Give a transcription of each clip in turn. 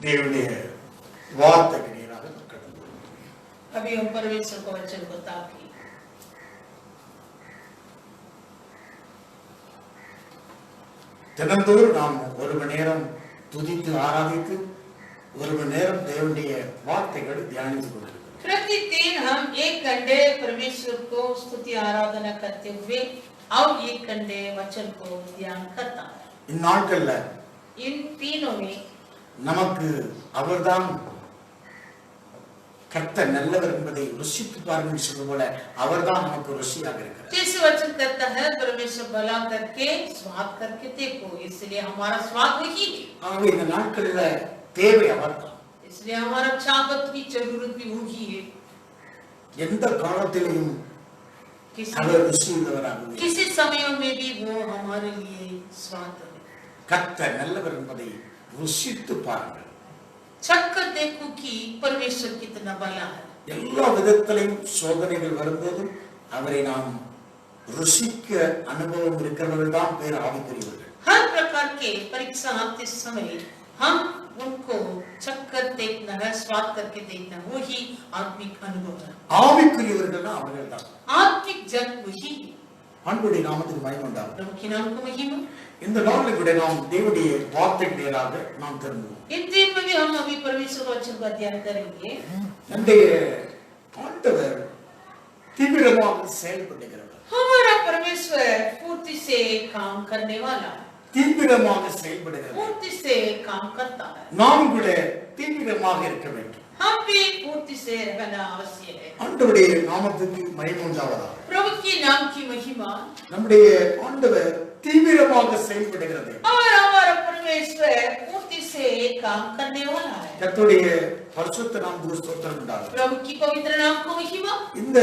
தேவனுடைய வார்த்தைக்கு நேராக கடந்து अभी हम परमेश्वर को वचन को ताकि தினந்தோறும் நாம் ஒரு மணி நேரம் துதித்து ஆராதித்து ஒரு மணி நேரம் தேவனுடைய வார்த்தைகளை தியானித்துக் கொண்டிருக்கிறோம். प्रतिदिन हम 1 घंटे परमेश्वर को स्तुति आराधना करते हुए और 1 घंटे वचन को ध्यान करता है. இந்நாட்கள்ல इन तीनों में நமக்கு அவர்தான் கர்த்தர் நல்லவர் என்பதை ருசித்து பாருங்கள் சொல்வது போல அவர்தான் நமக்கு ருசியாக இருக்கிறார். जैसे वचन कहता है परमेश्वर भला करके स्वाद करके देखो, इसलिए हमारा स्वाद वही है. ஆகவே இந்த நாட்கள்ல தேவை அவர்தான். इसलिए हमारा चाहत भी जरूरत भी वही है. எந்த காலத்திலும் அவர் ருசியுள்ளவராகவே किसी समय में भी वो हमारे लिए स्वाद है. கர்த்தர் நல்லவர் என்பதை ருசித்து பாருங்கள். चक्कर देखो कि परमेश्वर कितना भला है. எல்லா விதத்திலும் சோதனைகள் வரும்போதும் அவரை நாம் ருசிக்க அனுபவம் இருக்கிறவர்கள் தான் பேர் ஆவிக்குரியவர்கள். हर प्रकार के परीक्षा आते समय हम उनको चक्कर देखना है, स्वाद करके देखना, वही आत्मिक अनुभव है. ஆவிக்குரியவர்கள் தான் அவர்கள் தான். आत्मिक जन वही ஆண்டவருடைய நாமத்துக்கு மகிமை உண்டாகட்டும். प्रभु के नाम को महिमा. இந்த நாளில் கூட நாம் தேவனுடைய வார்த்தைக்கு நேராக நாம் திரும்புவோம். इन दिन में भी हम अभी परमेश्वर वचन का ध्यान करेंगे. நம்முடைய ஆண்டவர் தீவிரமாக செயல்படுகிறவர். हमारा परमेश्वर फुर्ती से काम करने वाला है, தீவிரமாக செயல்படுகிறவர். फुर्ती से काम करता है. நாம் கூட தீவிரமாக இருக்க வேண்டும். हम भी फुर्ती से रहना आवश्यक है. ஆண்டவருடைய நாமத்துக்கு மகிமை உண்டாவதாக. प्रभु के नाम की महिमा. நம்முடைய ஆண்டவர் தீவிரமாக செயல்படுகிறது. और हमारा परमेश्वर फुर्ती से काम करने वाला है. கர்த்தருடைய பரிசுத்த நாமத்துக்கு ஸ்தோத்திரம் உண்டாகட்டும். प्रभु की पवित्र नाम को महिमा. இந்த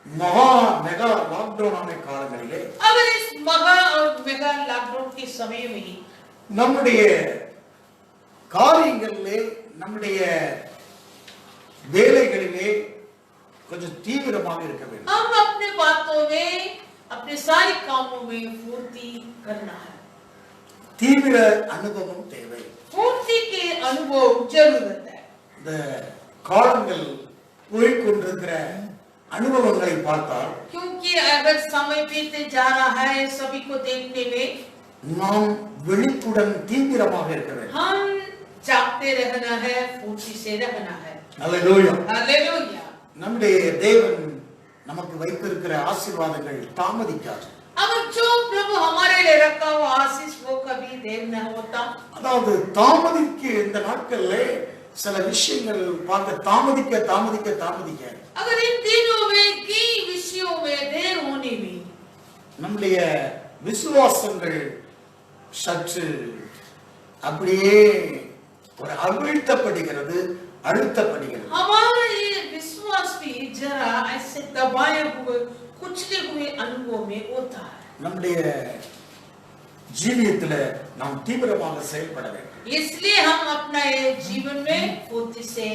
மகா மெகா லாக்டவுன் ஆன காலங்களிலே अगर इस महा और मेगा लॉकडाउन के समय में நம்முடைய காரியங்களிலே நம்முடைய வேலைகளிலே கொஞ்சம் தீவிரமாக இருக்க வேண்டும். हम अपने बातों में अपने सारे कामों में फुर्ती करना है. தீவிர அனுபவம் தேவை. फुर्ती के अनुभव जरूरत है. இந்த காலங்கள் போய்கொண்டிருக்கிற அனுபவங்களை பார்த்தால் क्योंकि अगर समय बीते जा रहा है सभी को देखने में நாம் விழிப்புடன் தீவிரமாக இருக்க வேண்டும். हम जागते रहना है, फुर्ती से रहना है. அல்லேலூயா. हालेलुया. நம்முடைய தேவன் நமக்கு வைத்திருக்கிற ஆசீர்வாதங்கள் தாமதிக்காது. अगर जो प्रभु हमारे लिए रखा हुआ आशीष वो कभी देर न होता. அதாவது தாமதிக்க இந்த நாட்கள்ல சில விஷயங்கள் பார்க்க தாமதிக்க अगर इन दिनों में कई विषयों में देर होने में நம்முடைய விசுவாசங்கள் சற்று அப்படியே ஒரு அழுத்தப்படுகிறது. हमारा ये विश्वास भी जरा ऐसे दबाए हुए कुचले हुए अनुभव में होता है. நம்முடைய ஜீவியத்துல நாம் தீவிரமாக செயல்பட வேண்டும். इसलिए हम अपना ये जीवन में फुर्ती से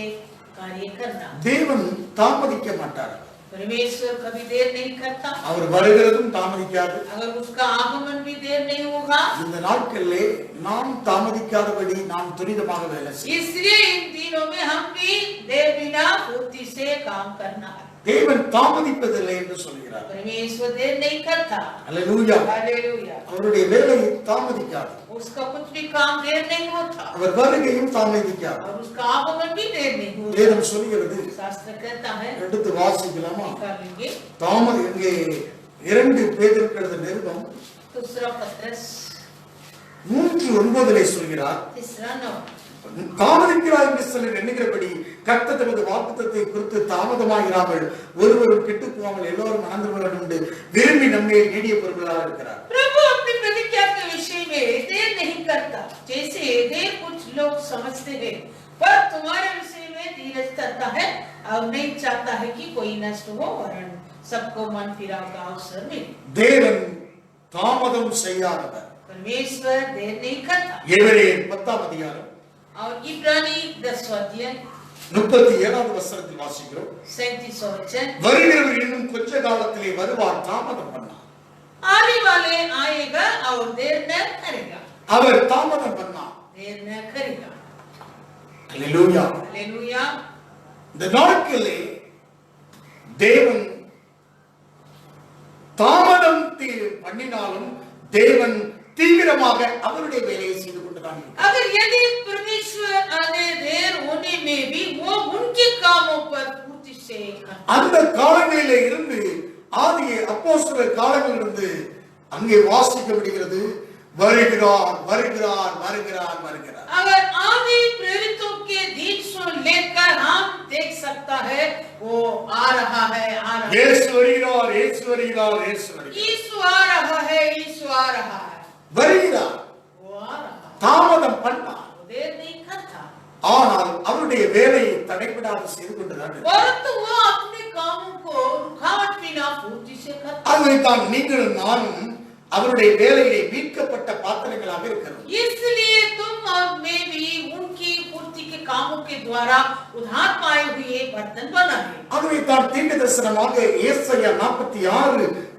कार्य करना. தேவன் தாமதிக்க மாட்டார். परमेश्वर कभी देर नहीं करता. அவர் வருகிறதும் தாமதிக்காது. अगर उसका आगमन भी देर नहीं होगा. இந்த நாட்களிலே நாம் தாமதிக்காதபடி நாம் துரிதமாக வேலை செய்ய. इसलिए इन दिनों में हम भी देर बिना फुर्ती से काम करना है. தேவன் தாமதிப்பதில்லை என்று சொல்கிறார். परमेश्वर देर नहीं करता. அல்லேலூயா. हालेलुया. அவருடைய வேலை தாமதிக்காது. उसका कुछ भी काम देर नहीं होता. அவர் வருகையும் தாமதிக்காது. और उसका आगमन भी देर नहीं होता. வேதம் சொல்கிறது. शास्त्र कहता है. எடுத்து வாசிக்கலாமா? निकालेंगे. தாமதி இங்கே 2 பேதுருக்கு எழுதின நிருபம் दूसरा पत्रस 3:9 சொல்கிறார். तीसरा 9. தாமதிக்கிறார் என்று சிலர் எண்ணுகிறபடி கர்த்தர் தமது வாக்குத்தத்தத்தை குறித்து தாமதமாகிறாமல் ஒருவரும் கெட்டுப் போகாமல் எல்லோரும் மனம் திரும்ப வேண்டும் என்று விரும்பி நம்மை நீடிய பொறுமையாக இருக்கிறார். प्रभु अपनी प्रतिज्ञा के विषय में देर नहीं करता, जैसे देर कुछ लोग समझते हैं, पर तुम्हारे विषय में धीरज करता है और नहीं चाहता है कि कोई नष्ट हो वरन सबको मन फिराव का अवसर मिले. தேவன் தாமதம் செய்யாதவர். परमेश्वर देर नहीं करता. எபிரேயர் 10ஆம் அதிகாரம் और इब्रानी 10वां अध्याय 37வது வசனத்தில் வாசிக்கிறோம். 37वां वचन. வருகிறவர் இன்னும் கொஞ்ச காலத்திலே வருவார், தாமதம் பண்ணார். आने वाले आएगा और देर न करेगा. அவர் தாமதம் பண்ணார். देर न करेगा. அல்லேலூயா. हालेलुया। இந்த நாட்களிலே தேவன் தாமதம் பண்ணினாலும் தேவன் தீவிரமாக அவருடைய வேலையை செய்து கொண்டுதான் இருக்கிறார். अगर यदि परमेश्वर आने देर होने में भी वो उनके कामों पर पूर्ति से அந்த காலங்களிலே இருந்து ஆதி அப்போஸ்தலர் காலங்களிலிருந்து அங்கே வாசிக்கப்படுகிறது, வருகிறார் வருகிறார் வருகிறார் வருகிறார். अगर आदि प्रेरितों के दिन से लेकर हम देख सकता है वो आ रहा है, आ रहा है। இயேசு வருகிறார், இயேசு வருகிறார், இயேசு வருகிறார். यीशु आ रहा है, यीशु आ रहा है, வருகிறார். वो आ रहा है। தாமதம் பண்ணார், वो देर नहीं करता, ஆனால் அவருடைய வேலையை தடைபடாது செய்து கொண்டுதான் இருக்கிறார். परंतु वो अपने कामों को रुकावट बिना पूर्ति से करता। அதுதான் நீங்கள் நானும் அவருடைய வேலையை மீட்கப்பட்ட பாத்திரங்களாக இருக்கிறோம். इसलिए तुम और मैं भी उनकी पूर्ति के कामों के द्वारा उद्धार पाए हुए बर्तन बना है। அதுவே தான் தீர்க்க தரிசனமாக ஏசாயா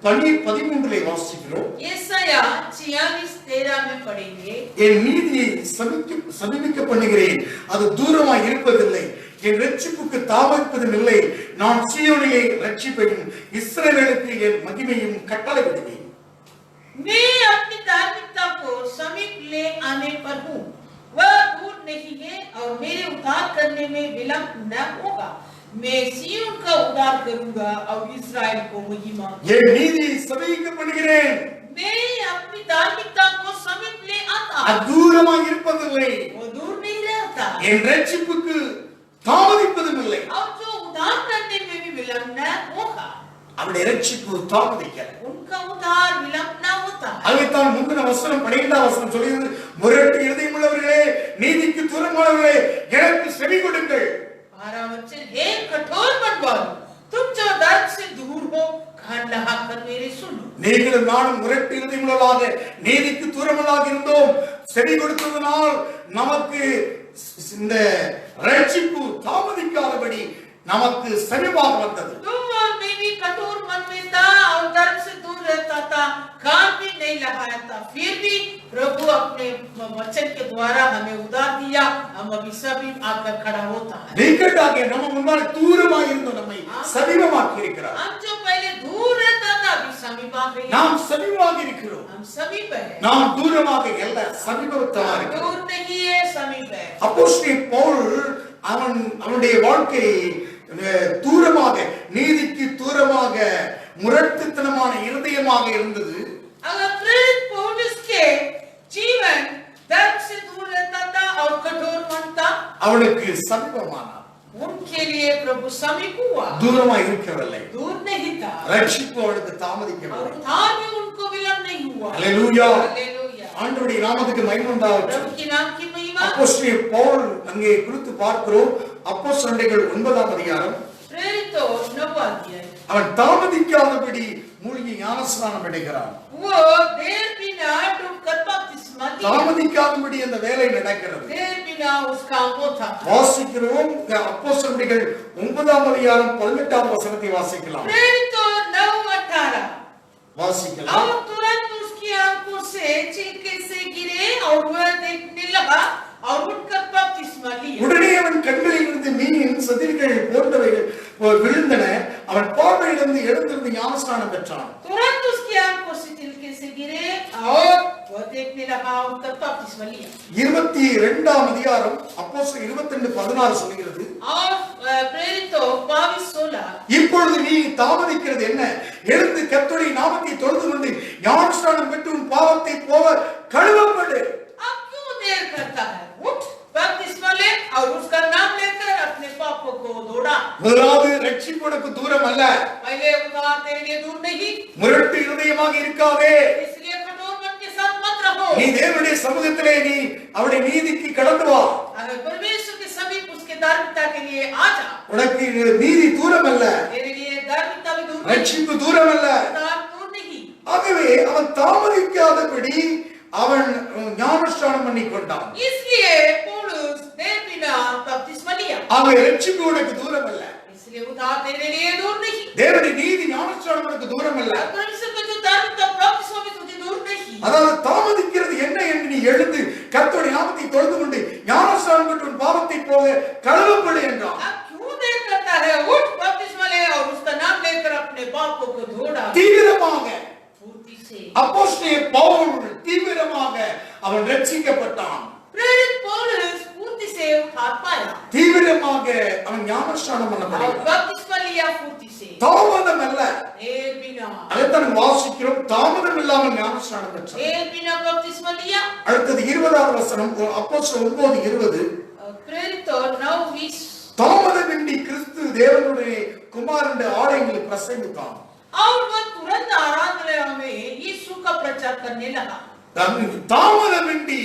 46:13 வாசிக்கிறோம். यशाया 46:13 में पढ़ेंगे, என் நீதியை சபிக்க பண்ணுகிறேன், அது தூரமாய் இருப்பதில்லை, என் ரட்சிப்புக்கு தாமதிப்பதும் இல்லை, நான் சீயோனிலே ரட்சிப்பையும் இஸ்ரவேலுக்கு என் மகிமையும் கட்டளையிடுவேன். मैं अपनी धार्मिकता को समीप ले आने पर हूँ, वह दूर नहीं है और मेरे उद्धार करने में विलंब न होगा। मैं सिय्योन का उद्धार करूंगा और इस्राएल को महिमा। என் நீதியை சபிக்க பண்ணுகிறேன், मैं अपनी धार्मिकता को समीप ले आता, அது தூரமாய் இருப்பதில்லை, वो दूर नहीं रहता என் ரட்சிப்புக்கு தாமதிப்பதும் இல்லை. और जो उद्धार करने में भी विलंब न होगा। அவருடைய ரட்சிப்பு தாமதிக்கல. उनका उद्धार विलंब न होता। அதுதான் முந்தின வசனம் 12ஆம் வசனம் சொல்கிறது, முரட்டு இருதயமுள்ளவர்களே, நீதிக்கு தூரமானவர்களே, எனக்கு செவி கொடுங்கள். 12 वचन, हे कठोर मन वालों, तुम जो दर्द से दूर हो, कान लगाकर मेरे सुनो। நீங்களும் நானும் முரட்டு இருதயமுள்ளவர்களாக நீதிக்கு தூரமாக இருந்தோம். செவி கொடுத்ததனால் நமக்கு இந்த ரட்சிப்பு தாமதிக்காதபடி நமக்கு சரியாக வந்தது. तुम और मैं भी कठोर मन में था और दर्द से दूर रहता था, कान भी नहीं लगाया था, फिर भी प्रभु अपने वचन के द्वारा हमें उद्धार दिया। हम अभी सभी आकर खड़ा होता है। நீக்கட்டாக நம்ம முன்னால் தூரமாக இருந்தோம், நம்மை சமீபமாக்கி இருக்கிறார். हम जो पहले दूर रहता था अभी समीप आ गए। நாம் சமீபமாக இருக்கிறோம். हम समीप है, நாம் தூரமாக அல்ல, சமீபத்தமாக இருக்கிறோம். दूर नहीं है, समीप है। அப்போஸ்தலன் பவுல் அவனுடைய வாழ்க்கை தூரமாக, நீதிக்கு தூரமாக, முரட்டுத்தனமான இருதயமாக இருந்தது. अगर प्रेरित पौलुस के जीवन दर्द से दूर रहता था और कठोर मन था, அவனுக்கு சமீபமானார். उनके लिए प्रभु समीप हुआ, தூரமாக இருக்கவில்லை. दूर नहीं था ரட்சிப்பு அவனுக்கு और தாமதிக்கவில்லை. उद्धार भी उनको विलंब नहीं हुआ। அல்லேலூயா. हालेलुया। ஆண்டவருடைய நாமத்துக்கு மகிமை உண்டாகட்டும். प्रभु के नाम की महिमा। அப்போஸ்தலன் பவுல் அங்கே குறித்து பார்க்கிறோம். அப்போஸ்தலர்கள் 9ஆம் அதிகாரம். प्रेरितों 9वां अध्याय। அவன் தாமதிக்காதபடி மூழ்கி ஞானஸ்நானம் அடைகிறான். वो देर बिना डूबकर बपतिस्मा लिया। தாமதிக்காதபடி அந்த வேலை நடக்கிறது. देर बिना उसका होता। வாசிக்கிறோம். அப்போஸ்தலர்கள் 9ஆம் அதிகாரம் 18ஆம் வசனத்தை வாசிக்கலாம். प्रेरितों 9:18। வாசிக்கலாம். और तुरंत उसकी आंखों से छींके से गिरे और वह देखने लगा और उठकर बपतिस्मा लिया। உடனே அவன் கண்களில் இருந்து மீன் சதிர்கள் போன்றவைகள் விழுந்தன. அவன் பார்வையிலிருந்து எழுந்திருந்து ஞானஸ்நானம் பெற்றான். तुरंत उसकी आंखों से छिलके से गिरे और वह देखने लगा और उठकर बपतिस्मा लिया। 22ஆம் அதிகாரம் அப்போஸ்தலர் 22:16 சொல்கிறது, और प्रेरितों 22:16। இப்பொழுது நீ தாமதிக்கிறது என்ன? எழுந்து கர்த்தருடைய நாமத்தை தொழுது கொண்டு ஞானஸ்நானம் பெற்று உன் பாவத்தை போக கழுவப்படு. अब क्यों देर करता है? उठ, बपतिस्मा ले और उसका नाम लेकर अपने पापों को धोड़ा। முதலாவது ரட்சிப்பு உனக்கு தூரம் அல்ல. पहले उद्धार तेरे लिए दूर नहीं, முரட்டு இருதயமாக இருக்காதே. इसलिए कठोर मन के साथ मत रहो। நீ தேவனுடைய சமூகத்திலே நீ அவருடைய நீதிக்கு கடந்து வா. अगर परमेश्वर के समीप उसके धार्मिकता के लिए आ जा। உனக்கு நீதி தூரம் அல்ல, तेरे लिए धार्मिकता भी दूर नहीं, ரட்சிப்பு தூரம் அல்ல. उद्धार दूर नहीं। ஆகவே அவன் தாமதிக்காதபடி அவன் ஞானஸ்நானம் பண்ணி கொண்டான். इसलिए पौलुस देर बिना बपतिस्मा लिया। ஆகவே ரட்சிப்பு உனக்கு தூரம் அல்ல, इसलिए उद्धार तेरे लिए दूर नहीं। தேவனுடைய நீதி ஞானஸ்நானம் உனக்கு தூரம் அல்ல. परमेश्वर का जो धार्मिकता बपतिस्मा भी तुझे दूर नहीं। அதாவது தாமதிக்கிறது என்ன என்று நீ எழுந்து கர்த்தருடைய நாமத்தை தொழுது கொண்டு ஞானஸ்நானம் பெற்று உன் பாவத்தை போக கழுவப்படு என்றான். अब क्यों देर करता है, उठ बपतिस्मा ले और उसका नाम लेकर अपने पापों को धो डाल. தீவிரமாக फुर्ती से அப்போஸ்தலனாகிய பவுல் தீவிரமாக அவன் ரட்சிக்கப்பட்டான். प्रेरित पौलुस फुर्ती से उठार पाया தீவிரமாக அவன் ஞானஸ்நானம் और பண்ணப்பட்டான். बपतिस्मा लिया फुर्ती से, தாமதம் அல்ல, देर बिना. அதைத்தான் வாசிக்கிறோம். தாமதம் இல்லாமல் ஞானஸ்நானம் பெற்றான். देर बिना बपतिस्मा लिया. அடுத்தது 20வது வசனம், அப்போஸ்தலர் 9:20. प्रेरित और 9:20. தாமதமின்றி கிறிஸ்து தேவனுடைய குமாரனுடைய ஆலயங்களில் பிரசங்கித்தான். और वह तुरंत आराधनालय में यीशु का प्रचार करने लगा. தாமதமின்றி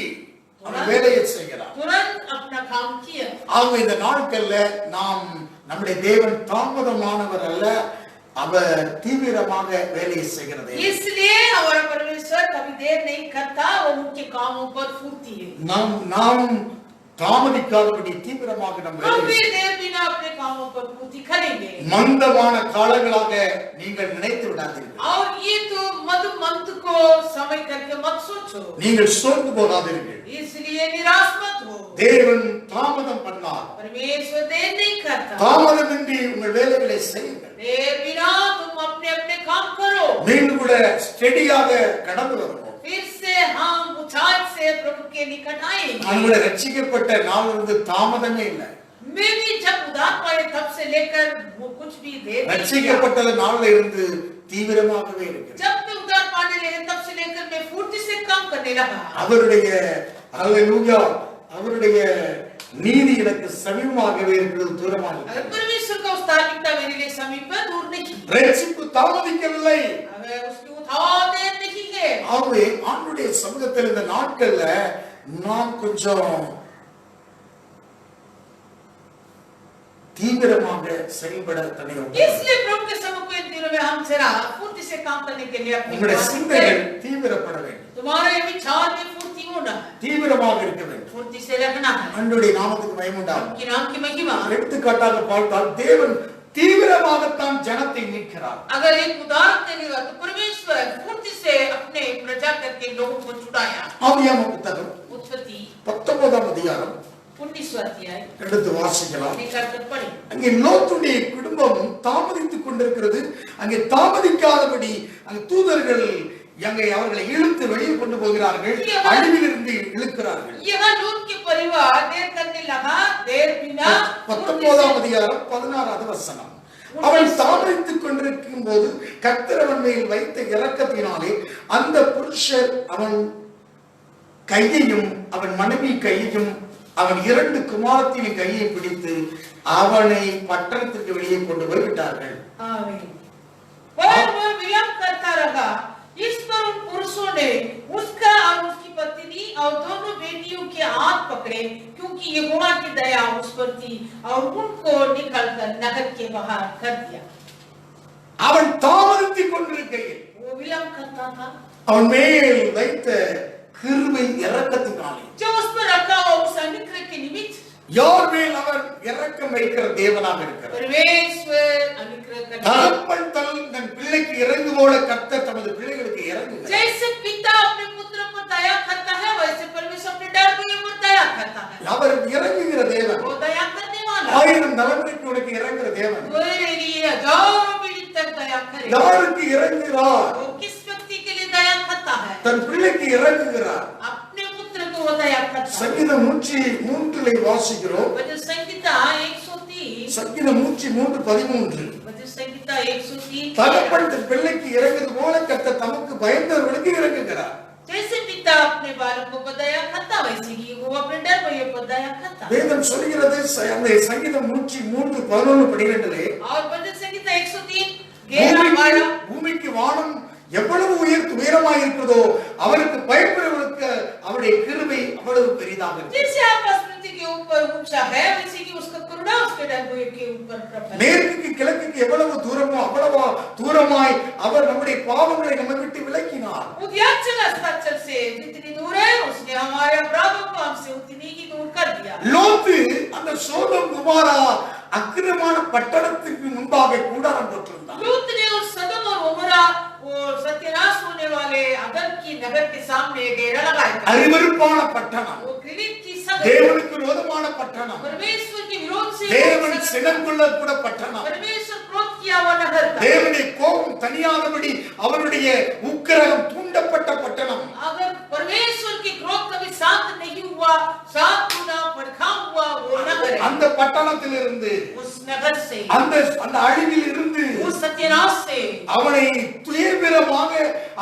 அவன் வேலையை செய்கிறான். तुरंत अपना काम किया. ஆக இந்த நாட்கள்ல நாம் நம்முடைய தேவன் தாமதமானவர் அல்ல, அவர் தீவிரமாக வேலையை செய்கிறது. इसलिए हमारा परमेश्वर कभी देर नहीं करता, वो उनके कामों पर फुर्ती है. நாம் தாமதிக்காதபடி தீவிரமாக நம்ம हम வேலை भी செய்கிறோம். देर बिना अपने कामों पर फुर्ती करेंगे. மந்தமான காலங்களாக நீங்கள் நினைத்து விடாதீர்கள். और ये तो मधु मंथ को समय करके मत सोचो. நீங்கள் சோர்ந்து போகாதீர்கள். इसलिए निराश मत हो. தேவன் தாமதம் பண்ணார். परमेश्वर देर नहीं करता. தாமதமின்றி உங்கள் வேலைகளை செய்யுங்கள். देर बिना तुम अपने अपने काम करो. மீண்டும் கூட ஸ்டெடியாக கடந்து வருவோம். फिर से हम उत्साह से प्रभु के निकट आएंगे. நம்முடைய ரட்சிக்கப்பட்ட நாளிலிருந்து தாமதமே இல்லை. मैं भी जब उद्धार पाए तब से लेकर वो कुछ भी देर नहीं किया. ரட்சிக்கப்பட்ட நாளில் இருந்து தீவிரமாகவே இருக்கிறது. जब मैं उद्धार पाने लगे तब से लेकर मैं फुर्ती से काम करने लगा. அவருடைய அல்லேலூயா, அவருடைய நீதி எனக்கு சமீபமாகவே இருக்கிறது, தூரமாக இல்லை. अगर परमेश्वर का उस धार्मिकता मेरे लिए समीप है, दूर नहीं. ரட்சிப்பு தாமதிக்கவில்லை. अगर उसकी उद्धार देर नहीं है. ஆகவே ஆண்டுடைய சமூகத்தில் இந்த நாட்கள்ல நாம் கொஞ்சம் தீவிரமாக செயல்பட தனியும். इसलिए प्रभु के सम्मुख इन दिनों में हम जरा फुर्ती से काम करने के लिए अपनी உங்களுடைய சிந்தைகள் தீவிரப்பட வேண்டும். तुम्हारे विचार में फुर्ती होना है, தீவிரமாக இருக்க வேண்டும். फुर्ती से रखना है. ஆண்டவருடைய நாமத்துக்கு மகிமை உண்டாகும். कि नाम की महिमा. எடுத்துக்காட்டாக பார்த்தால் தேவன் தீவிரமாகத்தான் ஜனத்தை மீட்கிறார். अगर एक उदाहरण देने का तो परमेश्वर फुर्ती से अपने प्रजा करके लोगों को छुड़ाया. ஆதியாகம புத்தகம் उत्पत्ति 19ஆம் அதிகாரம் 19वां अध्याय எடுத்து வாசிக்கலாம். निकाल कर पढ़े. அங்கே லோத்துடைய குடும்பம் தாமதித்துக் கொண்டிருக்கிறது. அங்கே தாமதிக்காதபடி அங்கே தூதர்கள் அங்கே அவர்களை இழுத்து வெளியே கொண்டு போகிறார்கள், அழிவிலிருந்து இழுக்கிறார்கள். यहाँ लूत के परिवार देर करने लगा. देर बिना 19ஆம் அதிகாரம் 16வது வசனம். அவன் தாமதித்துக் கொண்டிருக்கும் போது கர்த்தர் அவன் மேல் வைத்த இரக்கத்தினாலே அந்த புருஷர் அவன் கையையும் அவன் மனைவி கையையும் அவன் 2 குமாரத்தின் கையை பிடித்து அவனை பட்டணத்துக்கு வெளியே கொண்டு போய் விட்டார்கள். आमीन. पर वो विलंब करता रहा. इस पर उन पुरुषों ने उसका और उसकी पत्नी और दोनों बेटियों के हाथ पकड़े, क्योंकि यहोवा की दया उस पर थी, और उनको निकालकर नगर के बाहर कर दिया. அவன் தாமதித்துக் கொண்டிருக்கையில் वो विलंब करता था. அவன் மேல் வைத்த கிருபை இரக்கத்தினாலே जो उस पर रखा हो उस अनुग्रह के निमित्त யார் மேல் அவர் இரக்கம் வைக்கிற தேவனாக இருக்கிறார். परमेश्वर अनुग्रह करता. தகப்பன் தன் பிள்ளைக்கு இறங்கு போல கர்த்தர் தமது பிள்ளைகளுக்கு இறங்குகிறார். जैसे पिता अपने पुत्र पर दया करता है, वैसे परमेश्वर अपने डालने पर दया करता है. அவர் இறங்குகிற தேவன். वो दया करने वाला. 1000 தலைமுறைக்கு உனக்கு இறங்குற தேவன். मेरे लिए हजारों पीढ़ी तक दया करे. யாருக்கு இறங்குகிறார்? वो किस व्यक्ति के लिए दया करता है? தன் பிள்ளைக்கு இறங்குகிறார். अपने पुत्र को वो दया करता है. சங்கீதம் 103 வாசிக்கிறோம். भजन संहिता 103. சங்கீதம் 103:13. भजन संहिता 103. தகப்பன் தன் பிள்ளைக்கு இறங்குவது போல கர்த்தர் தமக்கு பயந்தவர்களுக்கு இறங்குகிறார். जैसे पिता अपने बालकों को दया करता, वैसे ही वो अपने डर भैया को दया करता. வேதம் சொல்கிறது அந்த சங்கீதம் 103:11-12 और भजन संहिता 103 11-12. பூமிக்கு வானம் எவ்வளவு உயரமாய் இருக்கிறதோ அவருக்கு பயப்படுவதற்கு அவருடைய கிருபை அவ்வளவு பெரிதாக இருக்கிறது. जैसे आकाश पृथ्वी के ऊपर ऊंचा है, वैसे ही उसका करुणा उसके डर भय के ऊपर प्रबल है. மேற்குக்கு கிழக்குக்கு எவ்வளவு தூரமோ அவ்வளவு தூரமாய் அவர் நம்முடைய பாவங்களை நம்மை விட்டு விலக்கினார். उद्याचल अस्ताचल से जितनी दूर है, उसने हमारे अपराधों को हमसे उतनी ही दूर कर दिया. லோத்து அந்த சோதோம் குமாரா அக்கிரமான பட்டணத்துக்கு முன்பாக கூடாரம் போட்டிருந்தார். लूत ने उस सदम और उमरा, वो सत्यानाश होने वाले अदम की नगर के सामने डेरा लगाया था. அருவருப்பான பட்டணம். वो घृणित की सा नगर, தேவனுக்கு விரோதமான பட்டணம், परमेश्वर के विरोध से தேவன் சினங்கொள்ள கூட பட்டணம், परमेश्वर क्रोध किया हुआ नगर था। தேவனுடைய கோபம் தனியாதபடி அவருடைய உக்கிரகம் தூண்டப்பட்ட பட்டணம். अगर परमेश्वर की क्रोध कभी शांत नहीं हुआ, 7 गुना भड़का हुआ वो नगर है। அந்த பட்டணத்திலிருந்து, उस नगर से, அந்த அழிவில் இருந்து उस सत्यानाश से அவனை தீவிரமாக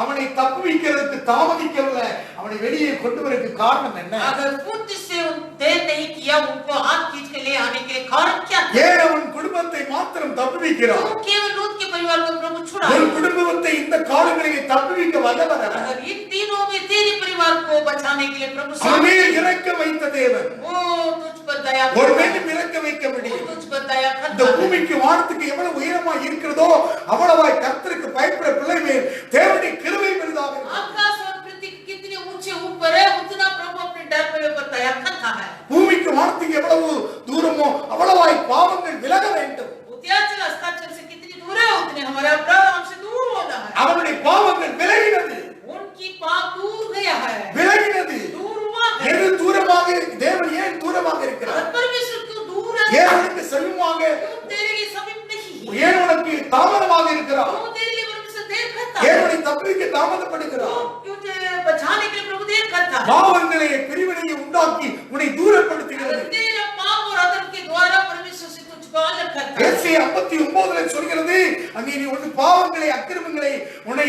அவனை தப்புவிக்கிறதுக்கு தாமதிக்கவில்லை, அவனை வெளியே கொண்டு வரதுக்கு காரணம் என்ன? अगर फुर्ती से देर नहीं किया, उनको हाथ खींच के ले आने के कारण क्या था? ஏன் அவன் குடும்பத்தை மாத்திரம் தப்புவிக்கிறான்? वो केवल लूत के परिवार को प्रभु छुड़ा। ஒரு குடும்பத்தை இந்த காலங்களிலே தப்புவிக்க வல்லவர் அவர். अगर इन दिनों में तेरे परिवार को बचाने के लिए प्रभु அவனே இறக்க வைத்த தேவன். वो तुझ पर दया ஒரு करता है, மேலும் இறக்க வைக்க वो முடியும். तुझ पर दया இந்த करता है। பூமிக்கு வானத்துக்கு எவ்வளவு உயரமா இருக்கிறதோ அவ்வளவாய் கர்த்தருக்கு பயப்பட பிள்ளை மேல் தேவனுடைய கிருபை பெரிதாக இருக்கும். आकाश और पृथ्वी कितने ऊंचे ऊपर है, उतना प्रभु अपने डर पर दया करता है। பூமிக்கு வானத்துக்கு எவ்வளவு தூரமோ அவ்வளவாய் பாவங்கள் விலக வேண்டும். उद्याचल अस्ताचल से कितनी दूर है, उतने हमारे अपराध हमसे दूर होना है। அவனுடைய பாவங்கள் விலகினது, उनकी पाप दूर गया है, விலகினது. दूर हुआ है। எது தூரமாக, தேவன் ஏன் தூரமாக இருக்கிறார்? और परमेश्वर क्यों दूर है? ஏன் உனக்கு சமீபமாக, क्यों तेरे लिए समीप नहीं है? ஏன் உனக்கு தாமதமாக இருக்கிறார்? क्यों तेरे लिए परमेश्वर देर करता ஏன் है? உன்னை தப்புவிக்க தாமதப்படுகிறார்? क्यों तुझे बचाने के लिए प्रभु देर करता है? பாவங்களை பிரிவினையை உண்டாக்கி உன்னை தூரப்படுத்துகிறது. तेरे पाप और अधर्म के द्वारा परमेश्वर से तुझको अलग करता है। ஏசாயா 59 சொல்கிறது, அங்கே நீ உன் பாவங்களை அக்கிரமங்களை உன்னை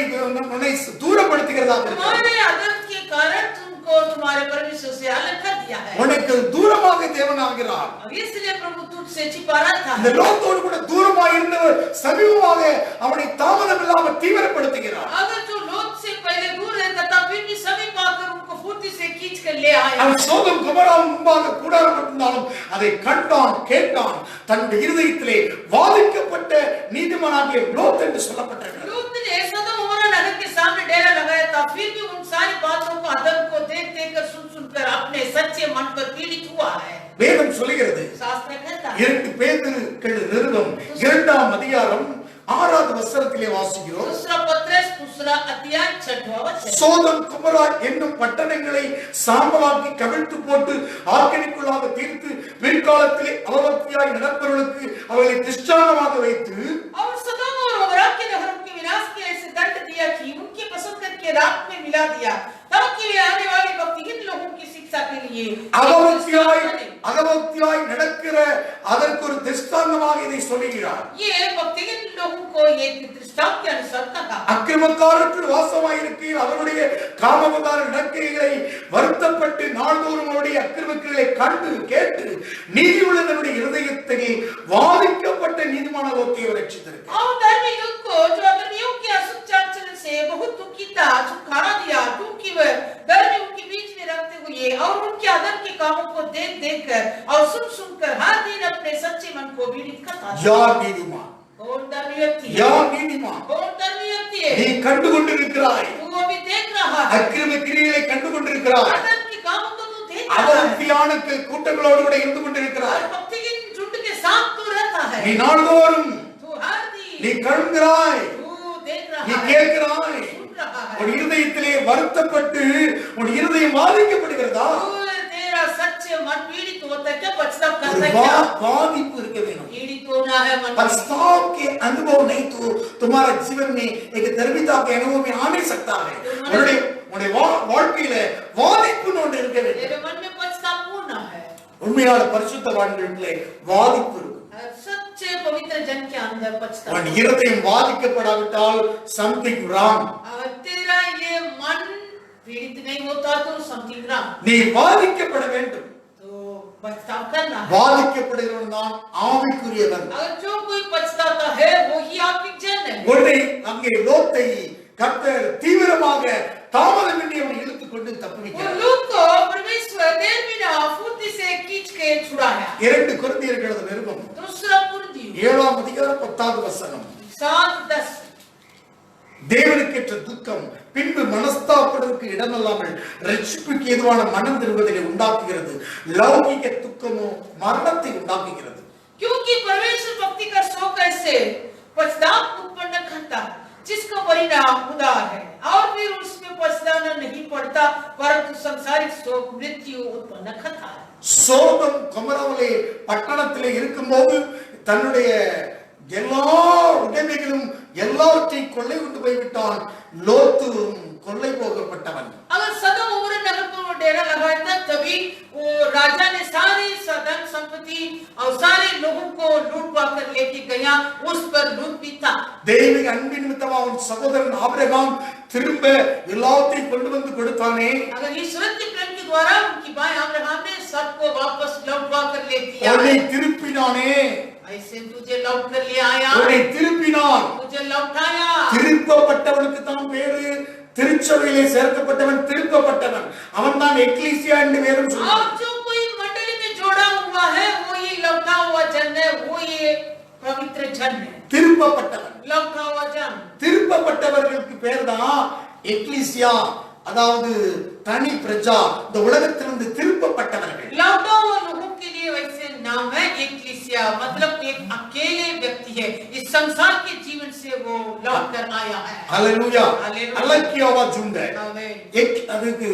தூரப்படுத்துகிறதா இருக்கிறது. तुम्हारे अधर्म के कारण तुमको तुम्हारे परमेश्वर से अलग कर दिया है। உனக்கு தூரமாக தேவன் ஆகிறார். और इसलिए प्रभु तुझसे छिपा रहता இந்த है। லோகத்தோடு கூட தூரமாக இருந்தவர் சமீபமாக அவனை தாமதம் இல்லாமல் தீவிரப்படுத்துகிறார். अगर जो लोग से पहले दूर रहता था, फिर भी समीप आकर उनको फुर्ती से खींच कर ले आया। அவன் சோதம் குமராவும் முன்பாக கூடாரம் இருந்தாலும் அதை கண்டான், கேட்டான். தன்னுடைய இருதயத்திலே வாதிக்கப்பட்ட நீதிமானாகிய லோத் என்று சொல்லப்பட்டிருக்கிறது. लूत ने सदोम अमोरा नगर के सामने डेरा लगाया था, फिर भी उन सारी बातों को, अधर्म को देख देख कर सुन कर अपने सच्चे मन पर पीड़ित हुआ है। வேதம் சொல்லுகிறது, शास्त्र कहता है, 2 பேதுரு நிருபம் 2ஆம் அதிகாரம் 6வது வசனத்திலே வாசிக்கிறோம். दूसरा पत्रस 2 अध्याय 6वां वचन। சோதம் குமரா என்னும் பட்டணங்களை சாம்பலாக்கி கவிழ்த்து போட்டு ஆக்கினைக்குள்ளாக தீர்த்து பிற்காலத்திலே அவபக்தியாய் நடப்பவர்களுக்கு அவர்களை திஷ்டாந்தமாக வைத்து, और सदोम और अमोरा के नगरों के विनाश के ऐसे दंड दिया कि उनके पसंद करके राख में मिला दिया, ताकि वे आने वाले भक्तिहीन लोगों की शिक्षा के लिए அவபக்தியாய் நடக்கிற அதற்கு ஒரு திஷ்டாந்தமாக இதை சொல்லுகிறார். ये भक्तिहीन लोगों को ये दृष्टांत के अनुसार कहा। அக்கிரமக்காரர்கள் வாசமாய் இருக்கையில் அவருடைய காமபகார நடக்கைகளை வருத்தப்பட்டு நாள்தோறும் அவருடைய அக்கிரமங்களை கண்டு கேட்டு நீதியுள்ள தன்னுடைய இருதயத்தில் வாதிக்கப்பட்ட நீதிமான லோகத்தை ரட்சித்திருக்கிறார். और धर्मी लोग को जो अधर्मियों के अशुद्ध आचरण से बहुत दुखी था, छुटकारा दिया, क्योंकि वह धर्मी उनके बीच में रहते हुए और उनके अधर्म के कामों को देख देख कर और सुन सुन कर हर दिन अपने सच्चे मन को पीड़ित करता था। யார் நீதிமான்? कौन धर्मी व्यक्ति है? யார் நீதிமான்? कौन धर्मी व्यक्ति நீ है? கண்டு கொண்டிருக்கிறாய், तू अभी देख रहा है, அக்கிரம கிரியைகளை கண்டு கொண்டிருக்கிறாய், अधर्म के कामों को तू देख रहा है, அவபக்தியான கூட்டங்களோடு கூட இருந்து கொண்டிருக்கிறாய். और भक्तिहीन झुंड के साथ तू रहता है। நீ நாள்தோறும் तू हर நீ दिन கண்கிறாய், तू देख रहा நீ है, கேட்கிறாய். सुन रहा है। உன் இருதயத்திலே வருத்தப்பட்டு உன் இருதயம் பாதிக்கப்படுகிறதா? तेरा सच्चे मन पीड़ित होता है क्या? पछतावा ஒரு करता है क्या? பாதிப்பு இருக்க வேணும். पीड़ित होना है मन। पछताव के अनुभव नहीं तो तुम्हारा जीवन में एक दर्मिता के अनुभव में आ नहीं सकता है. உன்னுடைய வாழ்க்கையில வாதிப்பு ஒன்று இருக்க வேண்டும். तेरे मन में पछतावा होना है। உண்மையான பரிசுத்தவான்களிலே வாதிப்பு இருக்கும். सच्चे पवित्र जन के अंदर पछतावा। உன் இருதயம் வாதிக்கப்படாவிட்டால் something wrong. तेरा ये मन पीड़ित नहीं होता तो समथिंग रॉन्ग। நீ வாதிக்கப்பட வேண்டும். तो पछतावा करना है। வாதிக்கப்படுகிறவன் தான் ஆவிக்குரியவன். अगर जो कोई पछताता है वो ही आत्मिक जन है। உன்னை அங்கே லோத்தை கர்த்தர் தீவிரமாக தாமதமின்றி அவனை இழுத்துக் கொண்டு वो தப்புவிக்கிறார். लोग को परमेश्वर देर बिना फुर्ती से खींच के छुड़ाया। 2 கொரிந்தியர் எழுதின நிருபம் दूसरा पुरजी 7ஆம் அதிகாரம் 10வது வசனம். 7:10 தேவனுக்கேற்ற துக்கம் பின்பு மனஸ்தாபப்படுவதற்கு இடமில்லாமல் ரட்சிப்புக்கு ஏதுவான மனம் திரும்புதலை உண்டாக்குகிறது. லௌகிக துக்கமோ மரணத்தை உண்டாக்குகிறது. क्योंकि परमेश्वर भक्ति का शोक ऐसे पश्चाताप उत्पन्न करता जिसका परिणाम उदार है, और फिर उसमें पछताना नहीं पड़ता, परंतु संसारिक शोक मृत्यु उत्पन्न करता है. சோதம் கொமராவிலே பட்டணத்திலே இருக்கும்போது தன்னுடைய எல்லா உடைமைகளும் எல்லாவற்றையும் கொள்ளை கொண்டு போய்விட்டான். லோத்தும் கொள்ளை போகப்பட்டவன். अगर सदम उम्र नगर पर वो डेरा लगाया था, तभी वो राजा ने सारी धन संपत्ति और सारे लोगों को लूटवा कर लेके गया. उस पर लूट भी था. தெய்வீக அன்பின் நிமித்தம் அவன் சகோதரன் ஆபிரகாம் திரும்ப எல்லாத்தையும் கொண்டு வந்து கொடுத்தானே. अगर ईश्वर के प्रेम के द्वारा उनकी भाई अब्राहम ने सबको वापस लौटवा कर ले दिया. அவனை திருப்பினானே. ऐसे तुझे लौट कर ले आया. அவனை திருப்பினான். तुझे लौटाया. திருப்பப்பட்டவனுக்கு தான் பேரு. திருச்சபையிலே சேர்க்கப்பட்டவன் திருப்பப்பட்டவன். அவன் தான் எக்லீசியா என்று வேதம் சொல்லுகிறது. अब जो कोई मंडली में जोड़ा हुआ है वो ये लौटा हुआ जन है, वो ये पवित्र जन है. திருப்பப்பட்டவன். लौटा हुआ जन. திருப்பப்பட்டவர்களுக்கு பேர் தான் எக்லீசியா, அதாவது தனி பிரஜா, இந்த உலகத்திலிருந்து திருப்பப்பட்டவர்கள். लौटा हुआ लोगों के लिए वैसे नाम है एक्लीसिया, मतलब एक अकेले व्यक्ति है, इस संसार के जीवन से वो लौट कर आया है. ஹல்லேலூயா. ஹல்லேலூயா. அலக்கியாவா ஜுண்ட. आमीन. அதுக்கு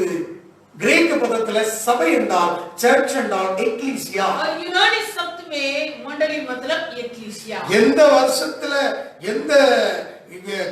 கிரேக்க பதத்துல சபை என்றால் சர்ச் என்றால் எக்லீசியா. और यूनानी शब्द में मंडली मतलब एक्लीसिया. எந்த வருஷத்துல எந்த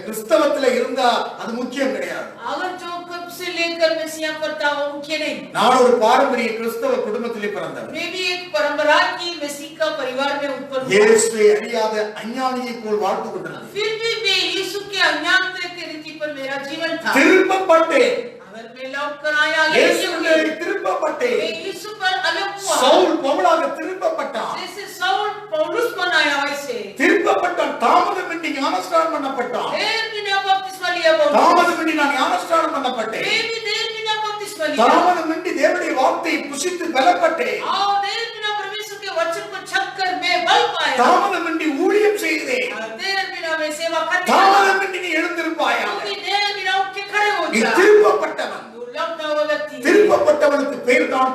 கிறிஸ்தவத்துல இருந்தா அது முக்கியம் கிடையாது. अगर जो कब से लेकर मसीहा करता वो मुख्य नहीं. நான் ஒரு பாரம்பரிய கிறிஸ்தவ குடும்பத்திலே பிறந்தவன். मैं भी एक परंपरा की मसीह का परिवार में उत्पन्न हुआ. இயேசுவை அறியாத அஞ்ஞானியை போல் வாழ்ந்து கொண்டிருந்தேன். फिर भी मैं यीशु के अज्ञानता के रीति पर मेरा जीवन था. திருப்பப்பட்டேன். अगर मैं लौट कर आया இயேசுவிலே திருப்பப்பட்டேன். मैं यीशु पर अलग हुआ. சவுல் பவுலாக திருப்பப்பட்டான். जैसे साउल पौलुस बनाया वैसे திருப்பப்பட்டான். தாமதமின்றி ஞானஸ்நானம் பண்ணப்பட்டான். देर बिना बपतिस्मा लिया पौलुस. தாமதமின்றி நான் ஞானஸ்நானம் பண்ணப்பட்டேன். मैं भी देर बिना बपतिस्मा लिया. தாமதமின்றி தேவனுடைய வார்த்தையை புசித்து பலப்பட்டேன். आओ देर बिना परमेश्वर के वचन को छककर मैं बल पाया. தாமதமின்றி ஊழியம் செய்தேன். देर बिना मैं सेवा करता. தாமதமின்றி நீ எழுந்திருப்பாயா. तू भी देर बिना उठ के खड़े हो நீ जा. திருப்பப்பட்டவன். तू लौटा हुआ व्यक्ति. திருப்பப்பட்டவனுக்கு பேர் தான்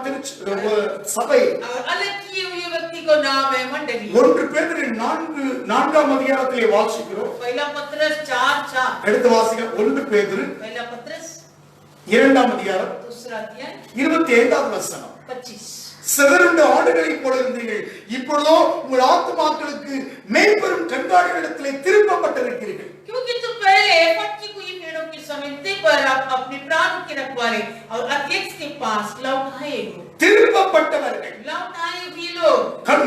சபை. और अलग किए हुए व्यक्ति को नाम है मंडली. 1 பேதுரு 4ஆம் அதிகாரத்திலே வாசிக்கிறோம். पहला पत्रस 4:4. எடுத்து வாசிங்க. 1 பேதுரு पहला पत्रस 2ஆம் அதிகாரம் दूसरा अध्याय 25வது வசனம். 25. சிதறுண்ட ஆடுகளைப் போல இருந்தீர்கள், இப்பொழுதோ உங்கள் ஆத்துமாக்களுக்கு மேய்ப்பெரும் கண்காணிகளிடத்திலே திருப்பப்பட்டிருக்கிறீர்கள். क्योंकि तुम पहले पटकी हुई भेड़ों की समिति पर आप अपने प्राण के रखवाले और अध्यक्ष के पास लौट आए हो. திருப்பப்பட்டவர்கள். लौट आए हुए लोग.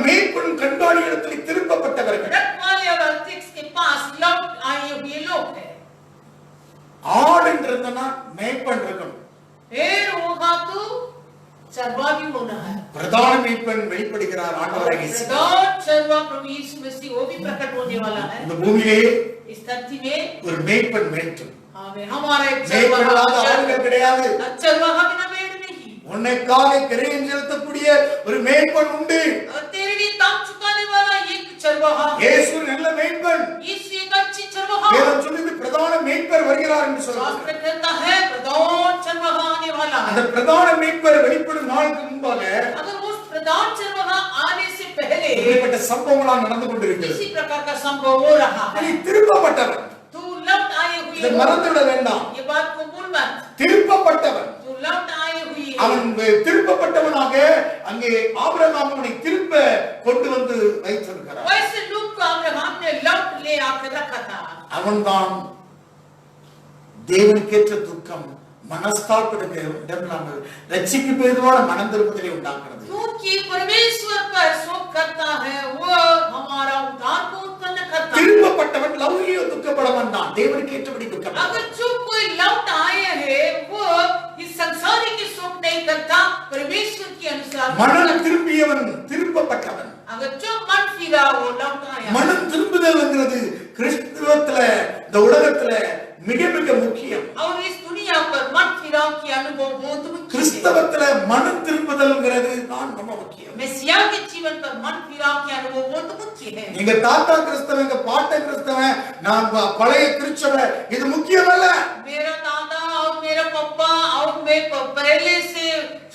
மேய்ப்பெரும் கண்காணிகளிடத்திலே திருப்பப்பட்டவர்கள். रखवाले और अध्यक्ष के पास लौट आए हुए लोग हैं. ஆடு என்றதுனா மேய்ப்பன் இருக்கணும். भेड़ होगा तो चरवा भी होना है. பிரதான மேய்ப்பன் வெளிப்படுகிறார். ஆண்டவராகிய இயேசு प्रधान चरवा प्रभु यीशु मसीह वो भी प्रकट होने वाला है. இந்த பூமியிலே इस धरती में ஒரு மேய்ப்பன் வேண்டும். हमें हमारा एक மேய்ப்பனாக ஆடுகள் கிடையாது. चरवाहा बिना भेड़ नहीं. உன்னைக்காக கிரயம் செலுத்தக்கூடிய ஒரு மேய்ப்பன் உண்டு. और तेरे लिए दाम चुकाने वाला एक चरवाहा. இயேசு நல்ல மேய்ப்பன். यीशु एक अच्छी चरवाहा. வேதம் சொல்லுது பிரதான மேய்ப்பர் வருகிறார் என்று சொல்லுது. शास्त्र कहता है प्रधान चरवाहा आने वाला அந்த है. பிரதான மேய்ப்பர் வெளிப்படும் நாளுக்கு முன்பாக अगर उस प्रधान चरवाहा आने से पहले இப்படிப்பட்ட சம்பவங்களாம் நடந்து கொண்டிருக்கிறது. इसी प्रकार का संभव हो रहा நீ है. திருப்பப்பட்டவன். तू लौट आए இதை हुए மறந்துவிட வேண்டாம். ये बात को भूल मत. திருப்பப்பட்டவன். तू लौट आए हुए அவன் திருப்பப்பட்டவனாக அங்கே ஆபிரகாம் அவனை திருப்ப கொண்டு வந்து வைத்திருக்கிறார். वैसे लोग को अब्राहम ने लौट ले आकर रखा था. அவன்தான் தேவனுக்கேற்ற துக்கம் மனஸ்தாபத்துக்கு இடமில்லாமல் ரட்சிக்கு பேதுவான மனம் திருப்பதிலே உண்டாக்குறது. क्योंकि परमेश्वर पर शोक करता है वो हमारा उद्धार को उत्पन्न करता है. திருப்பப்பட்டவன் லௌகிக துக்கப்படவன் தான். தேவனுக்கேற்றபடி துக்கம். अगर जो कोई लौट आए हैं वो इस संसारी की शोक नहीं करता, परमेश्वर के अनुसार. மனம் திரும்பியவன் திருப்பப்பட்டவன். अगर जो मन फिरा वो लौट आया. மனம் திரும்புதல்ங்கிறது கிறிஸ்தவத்துல இந்த உலகத்துல மிக மிக முக்கியம். और इस दुनिया पर मन फिराव की अनुभव बहुत मुख्य है. கிறிஸ்தவத்துல மனம் திரும்புதல்ங்கிறது தான் ரொம்ப முக்கியம். मसीहा के जीवन पर मन फिराव की अनुभव बहुत मुख्य है. எங்க தாத்தா கிறிஸ்தவன், எங்க பாட்ட கிறிஸ்தவன், நான் பழைய கிறிஸ்தவன், இது முக்கியம் அல்ல. मेरा दादा और मेरा पापा और मैं पहले से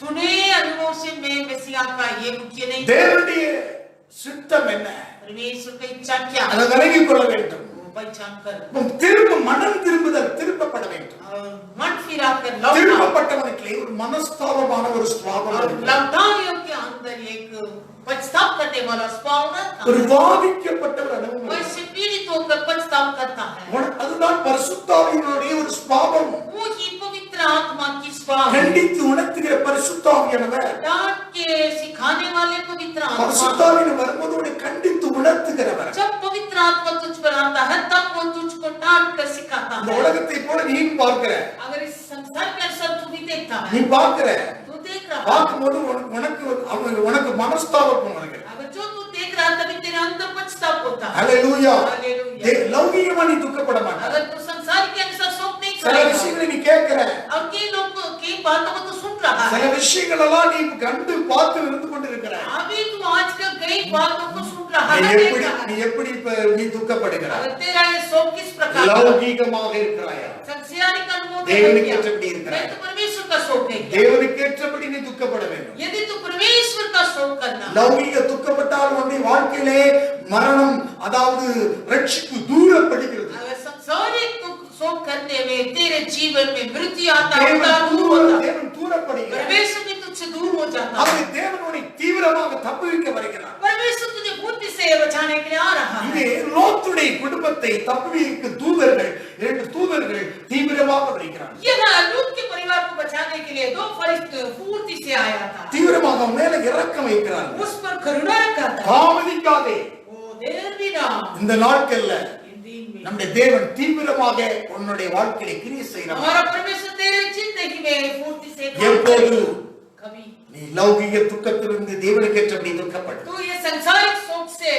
सुने अनुभव से मैं मसीहा का ये मुख्य नहीं. தேவனுடைய சித்தம் என்ன? परमेश्वर की इच्छा क्या அதை விலகிக் கொள்ள வேண்டும். पहचान कर திரும்ப மனம் திரும்புதல் திருப்பப்பட வேண்டும். मन फिराकर लौटना திருப்பப்பட்டவனுக்கு ஒரு மனஸ்தாபமான ஒரு சுபாவம் और இருக்கு. लौटाइयों के अंदर एक पछतावा करने वाला स्वभाव ना ஒரு வாதிக்கப்பட்ட ஒரு அனுபவம் இருக்கு. वैसे पीड़ित होकर पछतावा करता है அதுதான் பரிசுத்தாவியினுடைய ஒரு சுபாவம். वो ही पवित्र आत्मा की स्वभाव கண்டித்து உணர்த்துகிற பரிசுத்தாவியானவர் डांट के सिखाने वाले पवित्र आत्मा பரிசுத்தாவின் வரும்போது கண்டித்து உணர்த்துகிறவர். जब पवित्र आत्मा तुझ पर आता है तब वो तुझको डांट कर सिखाता இந்த है உலகத்தை போல நீ பார்க்கிற, अगर इस संसार के अनुसार तू भी देखता நீ है பார்க்கிற, तू देख रहा है பார்க்கும்போது உனக்கு மனஸ்தாபம் வருகிறது. अगर जो तू देख रहा है तभी तेरे अंदर पछतावा होता है ஹல்லேலூயா. हालेलुया லௌகிகமா நீ துக்கப்பட மாட்டாய். अगर तू संसार के अनुसार शोक नहीं சில करेगा விஷயங்களை நீ கேட்கிற, और कई लोग कई बातों को तू सुन रहा சில है விஷயங்கள் எல்லாம் நீ கண்டு பார்த்து இருந்து கொண்டிருக்கிற. अभी तू आजकल कई बातों को सुन रहा நீ है எப்படி देख रहा நீ है எப்படி இப்ப நீ துக்கப்படுகிறாய்? अगर तेरा ये शोक किस प्रकार का லௌகிகமாக இருக்கிறாயா? संसारिक अनुभव में தேவனுக்கு है क्या? ஏற்றபடி இருக்கிறாய்? मैं तो परमेश्वर का शोक है क्या? தேவனுக்கு ஏற்றபடி நீ துக்கப்பட வேண்டும். यदि तू परमेश्वर का शोक करना லௌகிக துக்கப்பட்டால் உன்னுடைய வாழ்க்கையிலே மரணம், அதாவது ரட்சிப்பு தூரப்படுகிறது. अगर संसारिक तू शोक करने में तेरे जीवन में मृत्यु आता होता दूर होता தேவன் தூரப்படுகிறார். परमेश्वर भी तुझसे दूर हो जाता அவன் தேவன் உன்னை தீவிரமாக தப்புவிக்க வருகிறார். परमेश्वर तुझे बुद्धि से बचाने के लिए आ रहा है இங்கே லோத்துடைய குடும்பத்தை தப்புவிக்க தூதர்கள், 2 தூதர்கள் தீவிரமாக வருகிறார்கள். यहाँ लूत के परिवार को बचाने के लिए 2 फरिश्ते फूर्ति से आया था தீவிரமாக அவன் மேல இரக்கம் வைக்கிறார்கள். उस पर करुणा करता है தாமதிக்காதே. वो देर भी ना இந்த நாட்கள்ல इन दिन में நம்முடைய தேவன் தீவிரமாக உன்னுடைய வாழ்க்கையை கிரியை செய்கிறார். हमारा परमेश्वर तेरे जिंदगी में फूर्ति से काम எப்போது करेगा। कभी நீ லௌகிக துக்கத்திலிருந்து தேவனுக்கு ஏற்றபடி துக்கப்படு. तू ये संसारिक शोक से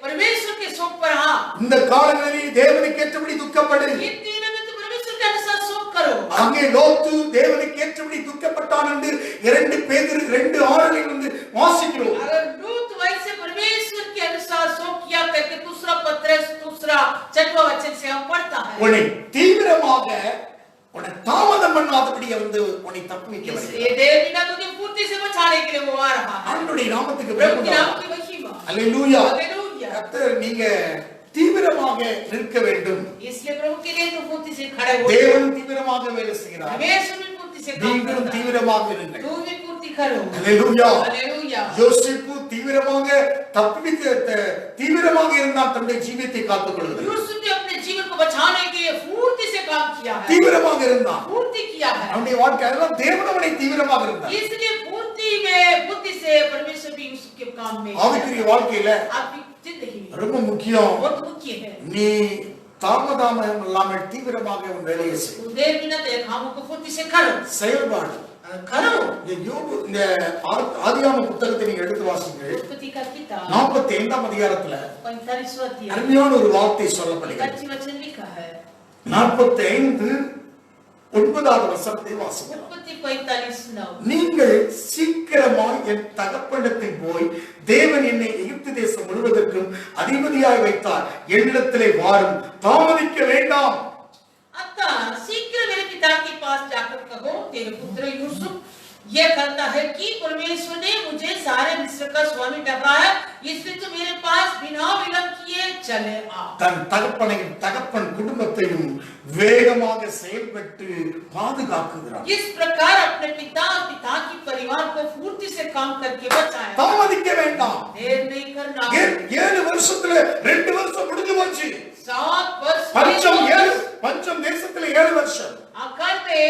परमेश्वर के शोक पर आ இந்த காலங்களில் தேவனுக்கு ஏற்றபடி துக்கப்படு. इन दिनों में तू परमेश्वर के अनुसार शोक करो அங்கே லோத்து தேவனுக்கு ஏற்றபடி துக்கப்பட்டான் என்று 2 பேதுரு 2:6 இருந்து வாசிக்கிறோம். अगर लूत वैसे परमेश्वर के अनुसार शोक किया करके दूसरा पत्रस दूसरा 6वां वचन से हम पढ़ता है உன்னை தீவிரமாக உன்னை தாமதம் பண்ணாதபடி வந்து உன்னை தப்புவிக்க வருகிறார். ये देर बिना तुझे फूर्ति से बचाने के लिए वो आ रहा है ஆண்டவருடைய நாமத்துக்கு प्रभु की नाम மகிமை. की महिमा அல்லேலூயா. हालेलुया கர்த்தர் நீங்க தீவிரமாக நிற்க வேண்டும். इसलिए प्रभु के लिए तो फूर्ति से खड़े हो தேவன் தீவிரமாக வேலை செய்கிறார். परमेश्वर भी फूर्ति से काम நீங்களும் करता है தீவிரமாக இருங்கள். तू भी फूर्ति करो அல்லேலூயா. हालेलुया யோசேப்பு தீவிரமாக தீவிரமாக இருந்தால் தன்னுடைய ஜீவியத்தை காத்துக் கொள்கிறார். यूसुफ ने अपने जीवन को बचाने के लिए फूर्ति से काम किया है தீவிரமாக இருந்தான். फूर्ति किया है அவனுடைய வாழ்க்கை அதெல்லாம் தேவனவனை தீவிரமாக இருந்தார். इसलिए फूर्ति में बुद्धि से परमेश्वर भी यूसुफ के काम में ஆவிக்குரிய வாழ்க்கையில आपकी जिंदगी में ரொம்ப முக்கியம். बहुत मुख्य है நீ தாமதம் இல்லாமல் தீவிரமாக உன் வேலையை செய். तू देर बिना तेरे कामों को फूर्ति से करो செயல்பாடு. करो இந்த ஆதியாகம புத்தகத்தை நீங்க எடுத்து வாசிங்கள். उत्पत्ति का किताब 45ஆம் அதிகாரத்துல 45वां अध्याय அருமையான ஒரு வார்த்தை சொல்லப்படுகிறது. 25 वचन लिखा है 45:9 வசனத்தை வாசிக்கலாம். उत्पत्ति 45:9 நீங்கள் சீக்கிரமாய் என் தகப்பனிடத்தில் போய் தேவன் என்னை எகிப்து தேசம் முழுவதற்கும் அதிபதியாய் வைத்தார், என்னிடத்திலே வாரும், தாமதிக்க வேண்டாம். अतः शीघ्र मेरे पिता के पास जाकर कहो तेरे पुत्र यूसुफ यह कहता है कि परमेश्वर ने मुझे सारे मिस्र का स्वामी ठहराया, इसलिए तो मेरे पास बिना विलंब किए चले आ। தன் தகப்பனையும் தகப்பன் குடும்பத்தையும் வேகமாக செயல்பட்டு பாதுகாக்குகிறார். इस प्रकार अपने पिता और पिता की परिवार को फूर्ति से काम करके बचाया। தாமதிக்க வேண்டாம். देर नहीं करना। 7 வருஷத்துல 2 வருஷம் முடிஞ்சு போச்சு. 7 वर्ष பஞ்சம் தேசத்துல 7 வருஷம். आकाल में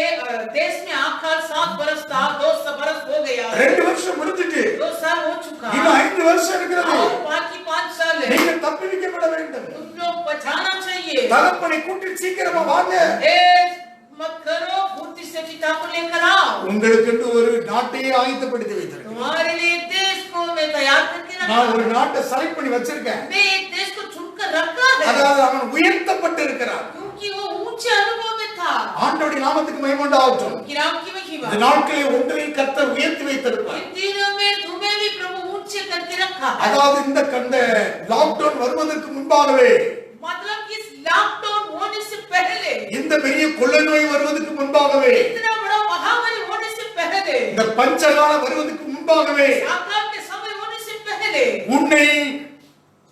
देश में आकाल 7 बरस था, 2 बरस हो गया। 2 வருஷம் முடிஞ்சிட்டு 2 साल हो चुका। இன்னும் 5 வருஷம் இருக்கிறது. और बाकी 5 साल है। நீங்க தப்பிவிக்கப்பட வேண்டும். तुम लोग बचाना चाहिए। தகப்பனை கூட்டி சீக்கிரமா வாங்க. मत करो, फूर्ति से पिता को लेकर आओ। உங்களுக்கு ஒரு நாட்டையே ஆயத்தப்படுத்தி வைத்திருக்கேன். तुम्हारे लिए देश को मैं तैयार करके रखा நான் ஒரு हूं। நாட்டை செலக்ட் பண்ணி வச்சிருக்கேன். मैं एक देश को चुनकर रखा है அதாவது அவன் உயர்த்தப்பட்டு இருக்கிறான். क्योंकि वो ऊंचे अनुभव में था। ஆண்டவருடைய நாமத்துக்கு மகிமை உண்டாகட்டும். कि राम की महिमा। இந்த நாட்களில் உங்களை கர்த்தர் உயர்த்தி வைத்திருப்பார். इन दिनों में तुम्हें भी प्रभु ऊंचे करके रखा है। அதாவது இந்த லாக்டவுன் வருவதற்கு முன்பாகவே, मतलब कि इस लॉकडाउन होने से पहले, இந்த பெரிய கொள்ளை நோய் வருவதற்கு முன்பாகவே, इतना बड़ा महामारी होने से पहले, இந்த பஞ்சகாலம் வருவதற்கு முன்பாகவே आकाल के समय होने से पहले உன்னை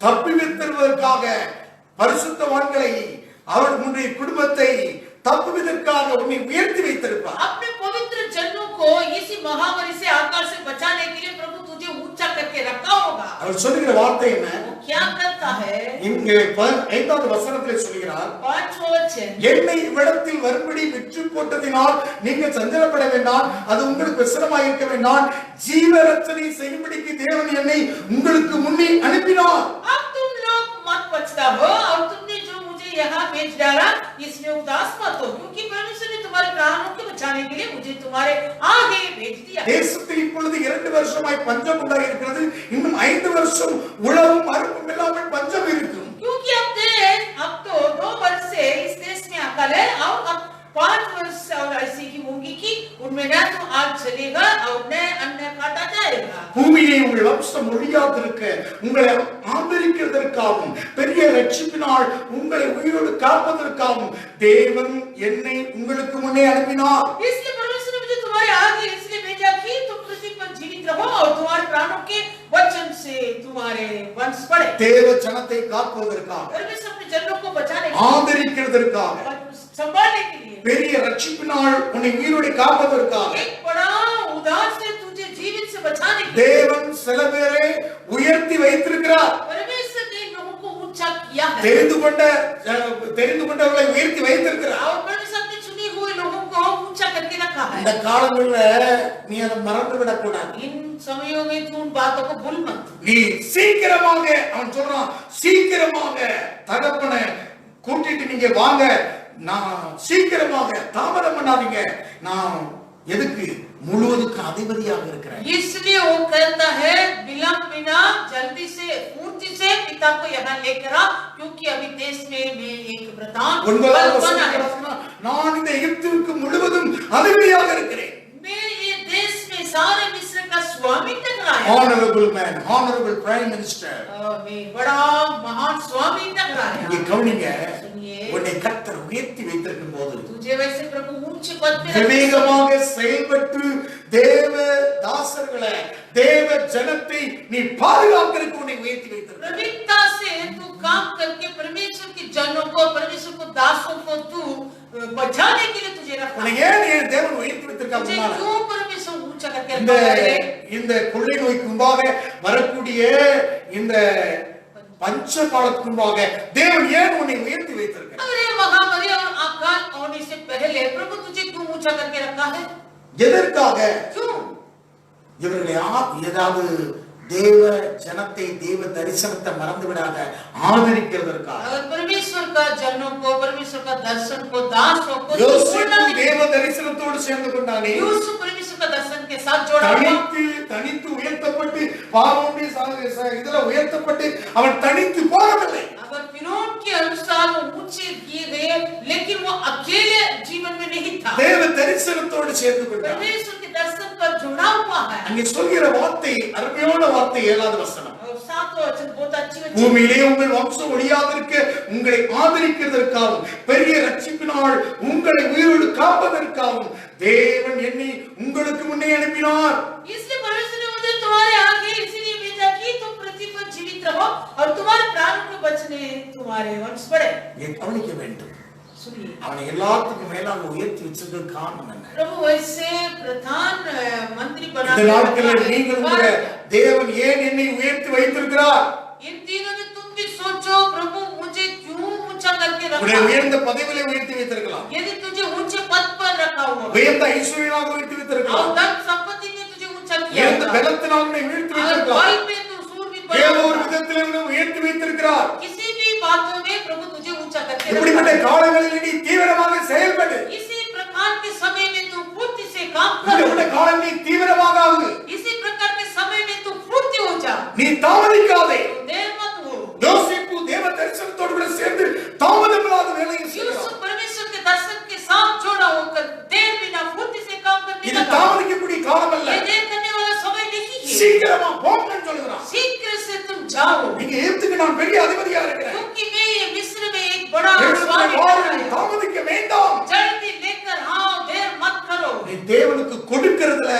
தப்புவித்தருவதற்காக பரிசுத்தவான்களை அவர் உன்னுடைய குடும்பத்தை தப்புவதற்காக உன்னை உயர்த்தி வைத்திருப்பார். अपने पवित्र जनों को इसी महामारी से आकार से बचाने के लिए प्रभु तुझे ऊंचा करके रखा होगा. அவர் சொல்லுகிற வார்த்தை என்ன? वो क्या करता है? இங்கே 5வது வசனத்திலே சொல்கிறார், 5वां वचन, என்னை இவ்விடத்தில் வரும்படி விற்று போட்டதினால் நீங்கள் சஞ்சலப்பட வேண்டாம், அது உங்களுக்கு விசனமாய் இருக்க வேண்டாம், ஜீவரட்சணை செய்யும்படிக்கு தேவன் என்னை உங்களுக்கு முன்னே அனுப்பினார். अब तुम लोग मत पछताओ और तुमने जो मुझे यहाँ भेज डाला इसमें उदास मत हो, क्योंकि परमेश्वर ने तुम्हारे प्राणों को बचाने के लिए मुझे तुम्हारे आगे भेज दिया. தேசத்தில் இப்பொழுது 2 வருஷமாய் பஞ்சம் உண்டாகி இருக்கிறது. இன்னும் 5 வருஷம் உழவும் அறுப்பும் இல்லாமல் பஞ்சம் இருக்கும். क्योंकि अब तो 2 वर्ष से इस देश में अकाल है और अब 5 वर्ष और ऐसी ही होगी कि उनमें न तो आग चलेगा और न अन्न काटा जाएगा. பூமியை உங்கள் வம்சம் ஒழியாதிருக்க உங்களை ஆதரிக்கிறதற்காகவும் பெரிய ரட்சிப்பினால் உங்களை உயிரோடு காப்பதற்காகவும் தேவன் என்னை உங்களுக்கு முன்னே அனுப்பினார். इसलिए परमेश्वर ने मुझे तुम्हारे आगे इसलिए भेजा कि तुम पृथ्वी पर जीवित रहो और तुम्हारे प्राणों के वचन से तुम्हारे वंश बढ़े. தேவ ஜனத்தை காப்பதற்காக, परमेश्वर अपने जनों को बचाने के ஆதரிக்கிறதற்காக, लिए, संभालने के लिए, பெரிய ரட்சிப்பினால் உன்னை உயிரோடு காப்பதற்காக एक बड़ा उद्धार से तुझे जीवित से बचाने के लिए தேவன் சில பேரை உயர்த்தி வைத்திருக்கிறார். परमेश्वर ने लोगों को ऊंचा किया है தெரிந்து கொண்டவர்களை உயர்த்தி வைத்திருக்கிறார். और परमेश्वर ने चुने हुए लोगों को ऊंचा करके रखा है. இந்த காலங்கள்ல நீ அதை மறந்து விடக்கூடாது. इन समयों में तू उन बातों को भूल मत. நீ சீக்கிரமாக, அவன் சொல்றான், சீக்கிரமாக தகப்பனை கூட்டிட்டு நீங்க வாங்க, நான் சீக்கிரமாக, தாமதம் பண்ணாதீங்க, நான் எதுக்கு முழுவதுக்கு அதிபதியாக இருக்கிறேன். इसलिए वो कहता है विलंब बिना जल्दी से फुर्ती से पिता को यहाँ लेकर आ, क्योंकि अभी देश में मैं एक प्रधान बना है. நான் இந்த எகிப்துக்கு முழுவதும் அதிபதியாக இருக்கிறேன். मैं ये देश में सारे मिस्र का स्वामी टकराया. honorable man, honorable prime minister. मैं बड़ा महान स्वामी टकराया. இங்க கவனிங்க, सुनिए, உன்னை கர்த்தர் உயர்த்தி வைத்திருக்கும் போது तुझे वैसे प्रभु ऊंचे पद पे விவேகமாக செயல்பட்டு தேவ தாசர்களை, தேவ ஜனத்தை நீ பாதுகாக்கிறதுக்கு உன்னை உயர்த்தி வைத்திருக்கிறார். प्रवीणता से तू काम करके परमेश्वर के जनों को, परमेश्वर को, दासों को तू बचाने के लिए तुझे रखा. உன்னை ஏன் தேவன் உயர்த்தி வைத்திருக்கார்? तुझे क्यों परमेश्वर ऊंचा करके இந்த रखा है? இந்த கொள்ளை நோய்க்கு முன்பாக வரக்கூடிய இந்த பஞ்ச காலத்துக்கு முன்பாக தேவன் ஏன் உன்னை உயர்த்தி வைத்திருக்கிறார்? अरे महामारी और अकाल होने से पहले प्रभु तुझे क्यों ऊंचा करके रखा है? எதற்காக? क्यों? இவர்களை ஏதாவது தேவ ஜனத்தை, தேவ தரிசனத்தை மறந்து விடாத ஆதரிக்கிறதற்காக. अगर परमेश्वर का जनों को, परमेश्वर का दर्शन को, दासों को யோசேப்பு தேவ தரிசனத்தோடு சேர்ந்து கொண்டானே. यूसुफ परमेश्वर का दर्शन के साथ जोड़ा हुआ. தனித்து உயர்த்தப்பட்டு பார்வோனுடைய இதுல உயர்த்தப்பட்டு அவன் தனித்து போகவில்லை. अगर फिरौन के अनुसार वो ऊंचे किए गए, लेकिन वो अकेले जीवन में नहीं था. தேவ தரிசனத்தோடு சேர்ந்து கொண்டான். परमेश्वर के दर्शन पर जुड़ा हुआ है. அங்கே சொல்கிற வார்த்தை அருமையான வார்த்தை, 7வது வசனம். और 7वां वचन बहुत अच्छी वचन. பூமியிலே உங்கள் வம்சம் ஒழியாதிருக்க உங்களை ஆதரிக்கிறதற்காகவும் பெரிய ரட்சிப்பினால் உங்களை உயிரோடு காப்பதற்காகவும் தேவன் என்னை உங்களுக்கு முன்னே அனுப்பினார். इसलिए परमेश्वर ने मुझे तुम्हारे आगे इसलिए भेजा कि तुम पृथ्वी पर जीवित रहो और तुम्हारे प्राणों को बचने तुम्हारे वंश बढ़े. நீ கவனிக்க வேண்டும். सुनिए, அவனை எல்லாத்துக்கும் மேலாக உயர்த்தி வச்சது காரணம் என்ன? प्रभु वैसे प्रधान मंत्री बना இந்த நாட்களில் நீங்கள் கூட தேவன் ஏன் என்னை உயர்த்தி வைத்திருக்கிறார்? इन दिनों में तुम भी सोचो प्रभु मुझे क्यों ऊंचा करके உன்னை रखा. உயர்ந்த பதவியிலே உயர்த்தி வைத்திருக்கலாம், यदि तुझे ऊंचे पद पर रखा हुआ உயர்ந்த ஐஸ்வர்யமாக உயர்த்தி और வைத்திருக்கலாம், धन संपत्ति में तुझे ऊंचा किया உயர்ந்த होगा, பலத்தினால் உன்னை உயர்த்தி और வைத்திருக்கலாம், बल में तू शूरवीर बना ஏதோ ஒரு होगा. விதத்திலே உன்னை உயர்த்தி வைத்திருக்கிறார். किसी भी बातों में प्रभु तुझे ऊंचा करके இப்படிப்பட்ட रखा. காலங்களில் நீ தீவிரமாக செயல்படு. इसी प्रकार के समय में तू फुर्ती से काम இப்படிப்பட்ட कर. காலம் நீ தீவிரமாக ஆகு. इसी प्रकार के समय में तू फुर्ती हो जा. நீ தாமதிக்காதே. तू देर मत हो. யோசேப்பு தேவ தரிசனத்தோடு கூட சேர்ந்து தாமதமில்லாத வேலையை यूसुफ செய்கிறார். परमेश्वर के दर्शन के साथ जोड़ा होकर देर बिना फुर्ती से काम करने இது लगा. தாமதிக்கக்கூடிய காலம் அல்ல. ये देर करने वाला समय नहीं है. சீக்கிரமா போங்கன்னு சொல்லுகிறான். शीघ्र से तुम जाओ, நீங்க எகிப்துக்கு நான் பெரிய அதிபதியா இருக்கிறேன். क्योंकि मैं ये मिस्र में एक बड़ा என்னுடைய स्वामी வார்த்தை हूं. தாமதிக்க வேண்டாம். जल्दी लेकर आओ, देर मत करो. நீ தேவனுக்கு கொடுக்கிறதுல,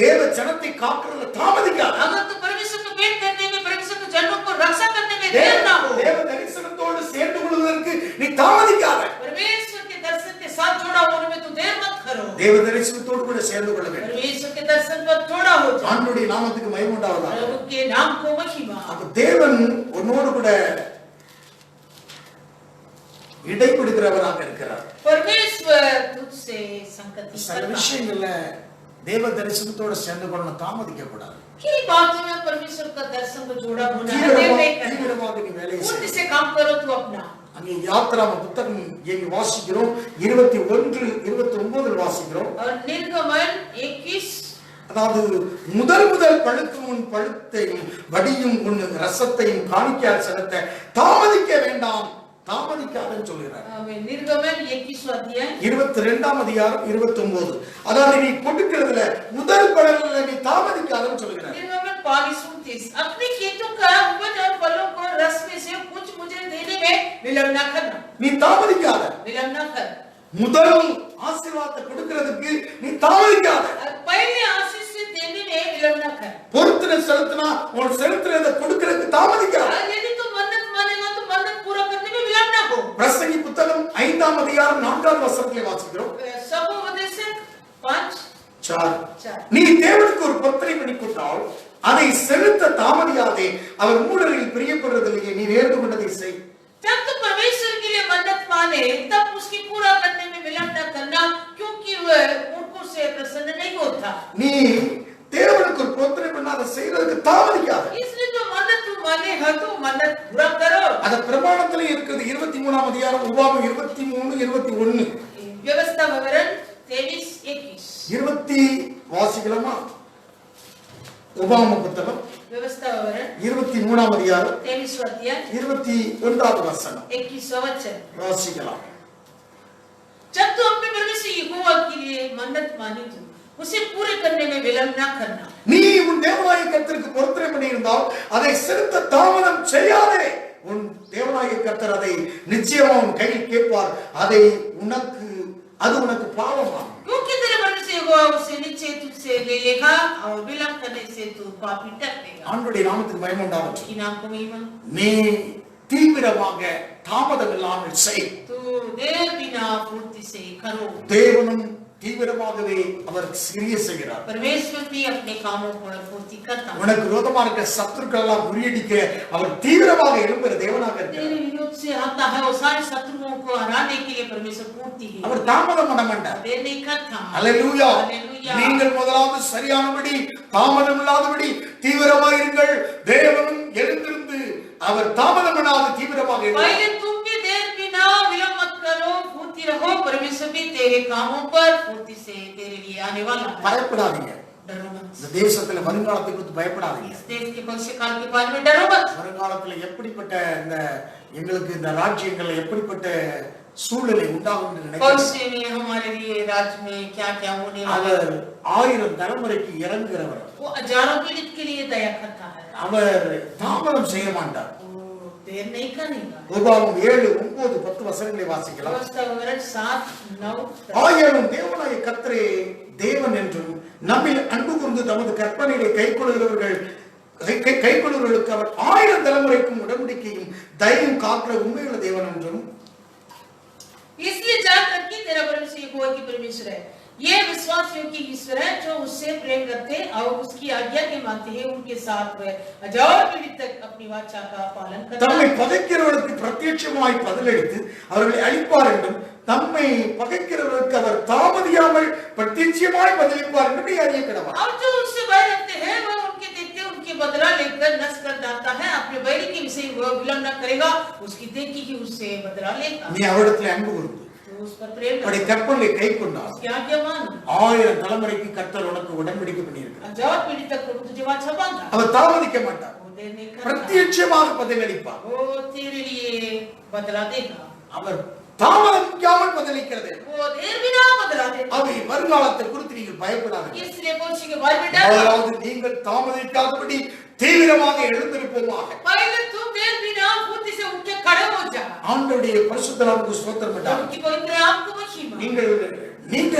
தேவ ஜனத்தை காக்கிறதுல தாமதிக்காத. अगर तुम परमेश्वर को भेंट करने में, परमेश्वर के जनों को रक्षा करने में देर ना हो. தேவ தரிசனத்தோடு சேர்ந்து கொள்வதில் தேவ தரிசனத்தோடு கூட சேர்ந்து கொள்ள வேண்டும். परमेश्वर के दर्शन पर जोड़ा हो जाए. ஆண்டவருடைய நாமத்துக்கு மகிமை உண்டாவதாக. प्रभु के नाम को महिमा. அப்ப தேவன் உன்னோடு கூட இடைப்படுகிறவராக இருக்கிறார். परमेश्वर तुझसे संगति சில करता है. விஷயங்கள்ல தேவ தரிசனத்தோட சேர்ந்து கொள்ள தாமதிக்க கூடாது. की बातों में परमेश्वर का दर्शन को जोड़ा होना है. देर नहीं करना. தீவிரமாக நீ வேலையை पूर्ण செய். से काम करो तू अपना. அங்கே யாத்ராம புத்தகம் இங்கே வாசிக்கிறோம் 21 29 வாசிக்கிறோம். और निर्गमन 21 அதாவது முதல் பழுக்கும் முன் பழுத்தையும் வடியும் முன் ரசத்தையும் காணிக்கையால் செலுத்த தாமதிக்க வேண்டாம், தாமதிக்காதன்னு சொல்கிறார். निर्गमन 21 अध्याय 22ஆம் அதிகாரம் 29. அதாவது நீ கொடுக்கிறதுல முதல் பலன்ல நீ தாமதிக்காதன்னு சொல்கிறார். निर्गमन 22:29 अपने खेतों का उपज और फलों को रस में से कुछ मुझे देने में विलंब न करना. நீ தாமதிக்காத. विलंब न कर. முதல் ஆசீர்வாதத்தை கொடுக்கிறதுக்கு நீ தாமதிக்காத. पहले आशीष से देने में विलंब न कर. பொறுத்துன செலுத்தினா உன் செலுத்துறதை கொடுக்கிறதுக்கு தாமதிக்காத. यदि तू मन्नत मानेगा तो मन्नत पूरा करने में विलंब न हो. பிரசங்கி புத்தகம் 5ஆம் அதிகாரம் 4ஆம் வசனத்திலே வாசிக்கிறோம். सबोपदेश 5:4 நீ தேவனுக்கு ஒரு பொருத்தனை பண்ணி கொண்டால் அதை செலுத்த தாமதியாதே, அவர் மூடரில் பிரியப்படுறதில்லையே, நீ நேர்ந்து கொண்டதை செய். जब तू परमेश्वर के लिए मन्नत माने तब उसकी पूरा करने में विलंब न करना, क्योंकि वह मूर्खों से प्रसन्न नहीं होता. நீ தேவனுக்கு ஒரு பொருத்தனை பண்ண அதை செய்யறதுக்கு தாமதிக்காத. इसलिए जो मन्नत तू माने है तो मन्नत पूरा करो. அது பிரமாணத்திலே இருக்குது. 23ஆம் அதிகாரம் உபாகம் 23 21. व्यवस्था विवरण 23:21. 20 வாசிக்கலாமா? உபாகம புத்தகம் व्यवस्था विवरण 23ஆம் அதிகாரம் 23 अध्याय 21வது வசனம் 21 वचन. வாசிக்கலாம். जब तू अपने परमेश्वर यहोवा के लिए मन्नत माने तो उसे पूरे करने में विलंब न करना. நீ உன் தேவனாகிய கர்த்தருக்கு பொருத்தனை பண்ணியிருந்தால் அதை செலுத்த தாமதம் செய்யாதே. உன் தேவனாகிய கர்த்தர் அதை நிச்சயமா உன் கையில் கேட்பார். அது உனக்கு பாவமாகும். क्योंकि तेरे परमेश्वर यहोवा उसे निश्चय तुझसे ले लेगा और विलंब करने से तू पापी ठहरेगा. ஆண்டவருடைய நாமத்துக்கு மகிமை உண்டாகட்டும். कि नाम को महिमा. நீ தீவிரமாக தாமதம் இல்லாமல் செய். तू देर बिना फुर्ती से करो. தேவனும் தீவிரமாகவே அவர் கிரியை செய்கிறார். परमेश्वर भी अपने कामों पर फुर्ती करता है. உனக்கு விரோதமாக இருக்கிற சத்துருக்கள் எல்லாம் முறியடிக்க அவர் தீவிரமாக எழும்புகிற தேவனாக இருக்கிறார். तेरे विरोध से आता है और सारे शत्रुओं को हराने के लिए परमेश्वर फुर्ती है. அவர் தாமதம் பண்ண மாட்டார். देर नहीं करता. அல்லேலூயா. அல்லேலூயா. நீங்கள் முதலாவது சரியானபடி தாமதம் இல்லாதபடி தீவிரமாக இருங்கள். தேவனும் எழுந்திருந்து அவர் தாமதம் பண்ணாத தீவிரமாக இருங்கள். पहले तुम भी देर बिना विलंब मत करो, फुर्ती रहो. परमेश्वर भी तेरे कामों पर फुर्ती से तेरे लिए आने वाला है. பயப்படாதீங்க. डरो मत. இந்த தேசத்துல வருங்காலத்தை குறித்து பயப்படாதீங்க. इस देश के भविष्य काल के बारे में डरो मत. வருங்காலத்துல எப்படிப்பட்ட எங்களுக்கு இந்த ராஜ்யங்கள்ல எப்படிப்பட்ட சூழ்நிலை உண்டாகும் என்று நினைக்கிறேன். भविष्य में हमारे लिए राज्य में क्या क्या होने वाला है. அவர் 1000 தலைமுறைக்கு இறங்குகிறவர். वो हजारों पीढ़ी के लिए दया करता है. அவர் தாமதம் செய்ய மாட்டார். वो देर नहीं करेगा. உபாகமம் 7 9 10 வசனங்களை வாசிக்கலாம். व्यवस्था विवरण 7 9 ஆயிரம் தேவனாய கர்த்தரே தேவன் என்றும் நம்மில் அன்பு கூர்ந்து தமது கற்பனையை கைக்கொள்ளுகிறவர்களுக்கு அவர் 1000 தலைமுறைக்கும் உடன்படிக்கையும் தைரியம் காக்கிற உண்மையுள்ள தேவன் என்றும். इसलिए जान रख कि तेरा परमेश्वर यहोवा की परमेश्वर है. ये विश्वासियों की ईश्वर है जो उससे प्रेम करते और उसकी आज्ञा के मानते हैं. उनके साथ वह हजार पीढ़ी तक अपनी वाचा का पालन करता தம்மை है. பகைக்கிறவர்களுக்கு பிரத்யட்சமாய் பதிலளித்து அவர்களை அழிப்பார் என்றும் தம்மை பகைக்கிறவர்களுக்கு அவர் தாமதியாமல் பிரத்யட்சமாய் பதிலளிப்பார் என்று நீ அறிய கடவா. और जो उससे बैर रखते हैं वह उनके देखते उनके बदला लेकर नष्ट कर डालता है. अपने बैरी के विषय वह विलंब न करेगा. उसकी देखी ही उससे बदला लेगा. நீ அவரிடத்தில் அன்பு கூர்ந்து तो उस पर प्रेम அவருடைய कर. கற்பனை கை கொண்டால் उसकी आज्ञा मान. 1000 தலைமுறைக்கு கர்த்தர் உனக்கு உடன்படிக்கை பண்ணியிருக்கிறார். हजार पीढ़ी तक प्रभु तुझे वाचा बांधा. அவர் தாமதிக்க மாட்டார். वो देर नहीं करता. பிரத்யட்சமாக பதிலளிப்பார். वो तेरे लिए बदला देगा. அவர் தாமதிக்காமல் பதிலளிக்கிறது. वो देर बिना बदला देगा. அவை வருங்காலத்தை குறித்து நீங்கள் பயப்படாதீர்கள். इसलिए भविष्य के बारे में डर मत. முதலாவது நீங்கள் தாமதிக்காதபடி தீவிரமாக எழுந்திருப்போமாக. पहले तुम देर बिना फुर्ती से उठ के खड़े हो जा. ஆண்டவருடைய பரிசுத்த நாமத்துக்கு ஸ்தோத்திரம் பண்ணாங்க. उनकी पवित्र आपको महिमा. நீங்க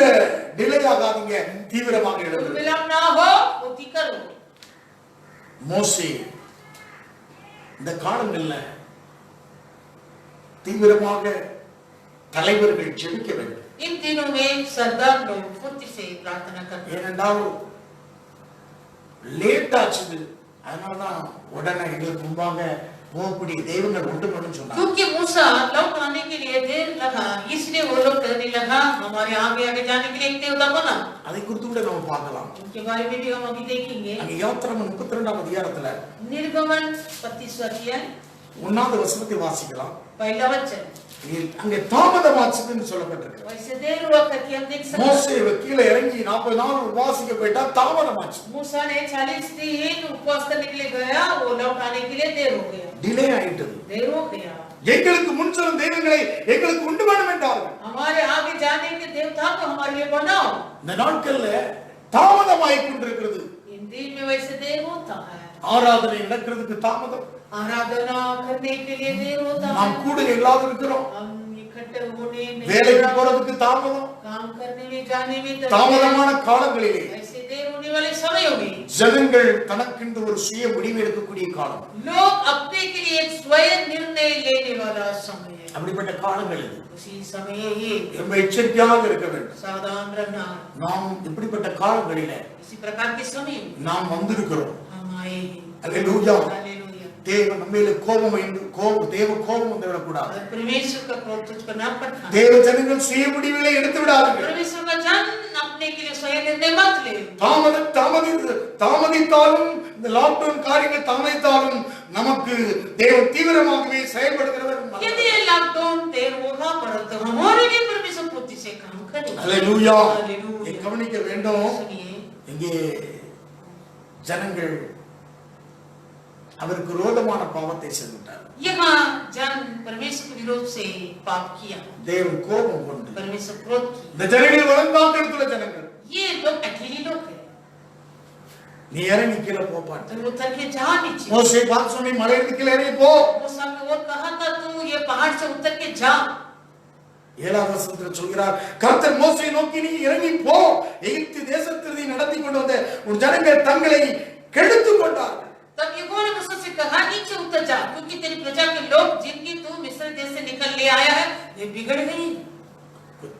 டிலே ஆகாதீங்க, தீவிரமாக तुम எழுந்திரு. विलंब ना हो, फुर्ती करो. மோசே இந்த காலங்கள்ல தீவிரமாக தலைவர்கள் ஜெபிக்க வேண்டும். इन दिनों में सरदार लोग फुर्ती से प्रार्थना करते हैं। ஏனென்றால் லேட் ஆச்சு, அதனாலதான் உடனே எங்களுக்கு முன்பாக போகக்கூடிய தெய்வங்கள் உண்டு பண்ணு சொன்னாங்க. क्योंकि मूसा लौट आने के लिए देर लगा, इसलिए वो लोग कहने लगा हमारे आगे आगे जाने के लिए एक देवता बना। அதை குறித்து கூட நம்ம பார்க்கலாம். उनके बारे में भी हम अभी देखेंगे। அங்க யாத்திராகமம் 32ஆம் அதிகாரத்துல निर्गमन 35वां अध्याय 1வது வசனத்தை வாசிக்கலாம். पहला वचन। அங்கே தாமதமாச்சுன்னு சொல்லப்பட்டிருக்கு. वैसे देर हुआ करके हम देख सकते हैं। மோசே கீழே இறங்கி 40 நாள் உபவாசிக்க போயிட்டா தாமதமாச்சு. मूसा ने 40 दिन उपवास करने के लिए गया, वो लौट आने के लिए देर हो गया, டிலே ஆயிட்டது. देर हो गया। எங்களுக்கு முன் செல்லும் தெய்வங்களை எங்களுக்கு உண்டு பண்ண என்றார்கள். हमारे आगे जाने के देवता को हमारे लिए बनाओ। இந்த நாட்கள்ல தாமதமாய் கொண்டிருக்கிறது. इन दिन में वैसे देर होता है। ஆராதனை நடக்கிறதுக்கு தாமதம், आराधना करने के लिए देर होता है। நாம் கூட இல்லாத இருக்கிறோம். हम इकट्ठे होने में, வேலைக்கு போறதுக்கு தாமதம், काम करने में, जाने में देर। தாமதமான காலங்களிலே ऐसे देर होने वाले समयों में ஜனங்கள் தனக்கென்று ஒரு சுய முடிவு எடுக்கக்கூடிய காலம். लोग अपने के लिए एक स्वयं निर्णय लेने वाला समय है। அப்படிப்பட்ட காலங்கள் இது. उसी समय ही ரொம்ப எச்சரிக்கையாக இருக்க வேண்டும். सावधान रहना। நாம் இப்படிப்பட்ட காலங்களில इसी प्रकार के समय में நாம் வந்திருக்கிறோம். हम आए हैं। அல்லேலூயா. हालेलुया। தேவ நம்ம மேல தேவ கோபம் வந்து விடக்கூடாது. परमेश्वर का क्रोध तुझ पर ना पड़ना। தேவ ஜனங்கள் சுய முடிவுகளை எடுத்து விடாதீர்கள். परमेश्वर का जन अपने के लिए स्वयं निर्णय मत ले। தாமதித்தாலும் இந்த லாக்டவுன் காரியங்கள் தாமதித்தாலும் நமக்கு தேவன் தீவிரமாகவே செயல்படுகிறவர். यदि ये लॉकडाउन देर होगा परंतु हमारे लिए परमेश्वर पूर्ति से काम करेगा। அல்லேலூயா. हालेलुया। கவனிக்க வேண்டும். सुनिए, இங்கே ஜனங்கள் அவருக்கு விரோதமான பாவத்தை செய்துட்டார். यहाँ जन परमेश्वर के विरोध से पाप किया, தேவன் கோபம் கொண்டு परमेश्वर क्रोध की। இந்த ஜனங்கள் வளர்ந்தாக்கிற ஜனங்கள் ये लोग अकेले लोग हैं, நீ இறங்கி கீழே போப்பாட்டு. तो उतर के जा नीचे। மோசே பார்த்து சொன்னி மலையிலிருந்து கீழே இறங்கி போ. मूसा को वो कहा था तू ये पहाड़ से उतर के जा। 7வது வசனத்தில் சொல்கிறார், கர்த்தர் மோசேயை நோக்கி நீ இறங்கி போ, எகிப்து தேசத்திலிருந்து நடத்தி கொண்டு வந்த உன் ஜனங்கள் தங்களை கெடுத்துக் கொண்டார்கள். तब यहोवा ने मूसा से कहा नीचे उतर जा, क्योंकि तेरी प्रजा के लोग जिनकी तू मिस्र देश से निकल ले आया है वे बिगड़ गए।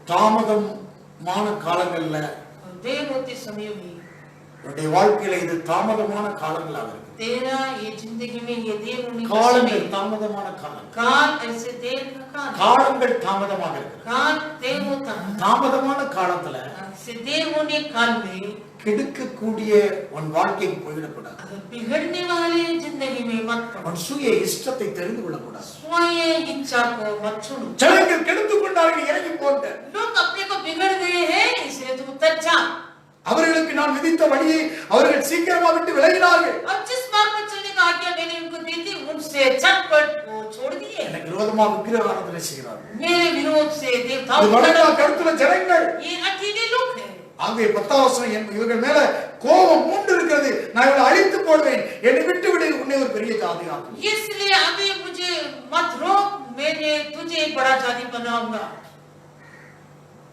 தாமதமான காலங்கள்ல और देर होते समय में உன்னுடைய வாழ்க்கையில இது தாமதமான காலங்களாக இருக்கு. तेरा ये जिंदगी में ये देर होने का காலங்கள் समय, தாமதமான காலம். काल ऐसे देर का काल, காலங்கள் தாமதமாக இருக்கு. काल देर होता है। தாமதமான காலத்துல ऐसे देर होने काल में கெடுக்கக்கூடிய உன் வாழ்க்கைக்கு போயிடக்கூடாது. बिगड़ने वाले जिंदगी में मत पड़ो, உன் சுய இஷ்டத்தை தெரிந்து கொள்ளக்கூடாது. स्वयं इच्छा को मत चुनो। ஜனங்கள் கெடுத்துக் கொண்டார்கள், இறங்கி போட்ட. लोग अपने को बिगड़ गए हैं इसलिए तुम उतर जा। அவர்களுக்கு நான் விதித்த வழியை அவர்கள் சீக்கிரமா விட்டு விலகினார்கள். अब जिस मार्ग पर चलने का आज्ञा मैंने उनको दी थी उनसे झटपट वो छोड़ दिए। எனக்கு விரோதமாக விக்கிரக ஆராதனை செய்கிறார்கள். मेरे विरोध से देवताओं இது வடக்கா கருத்துல ஜனங்கள். ये अकेले लोग हैं। ஆகவே 10வது வசனம், இவர்கள் மேல கோபம் மூண்டு இருக்கிறது, நான் இவர்களை அழித்து போடுவேன், என்னை விட்டு விடு, உன்னை ஒரு பெரிய ஜாதி ஆக்குவேன். इसलिए अभी मुझे मत रोक, मैंने तुझे एक बड़ा जाति बनाऊंगा,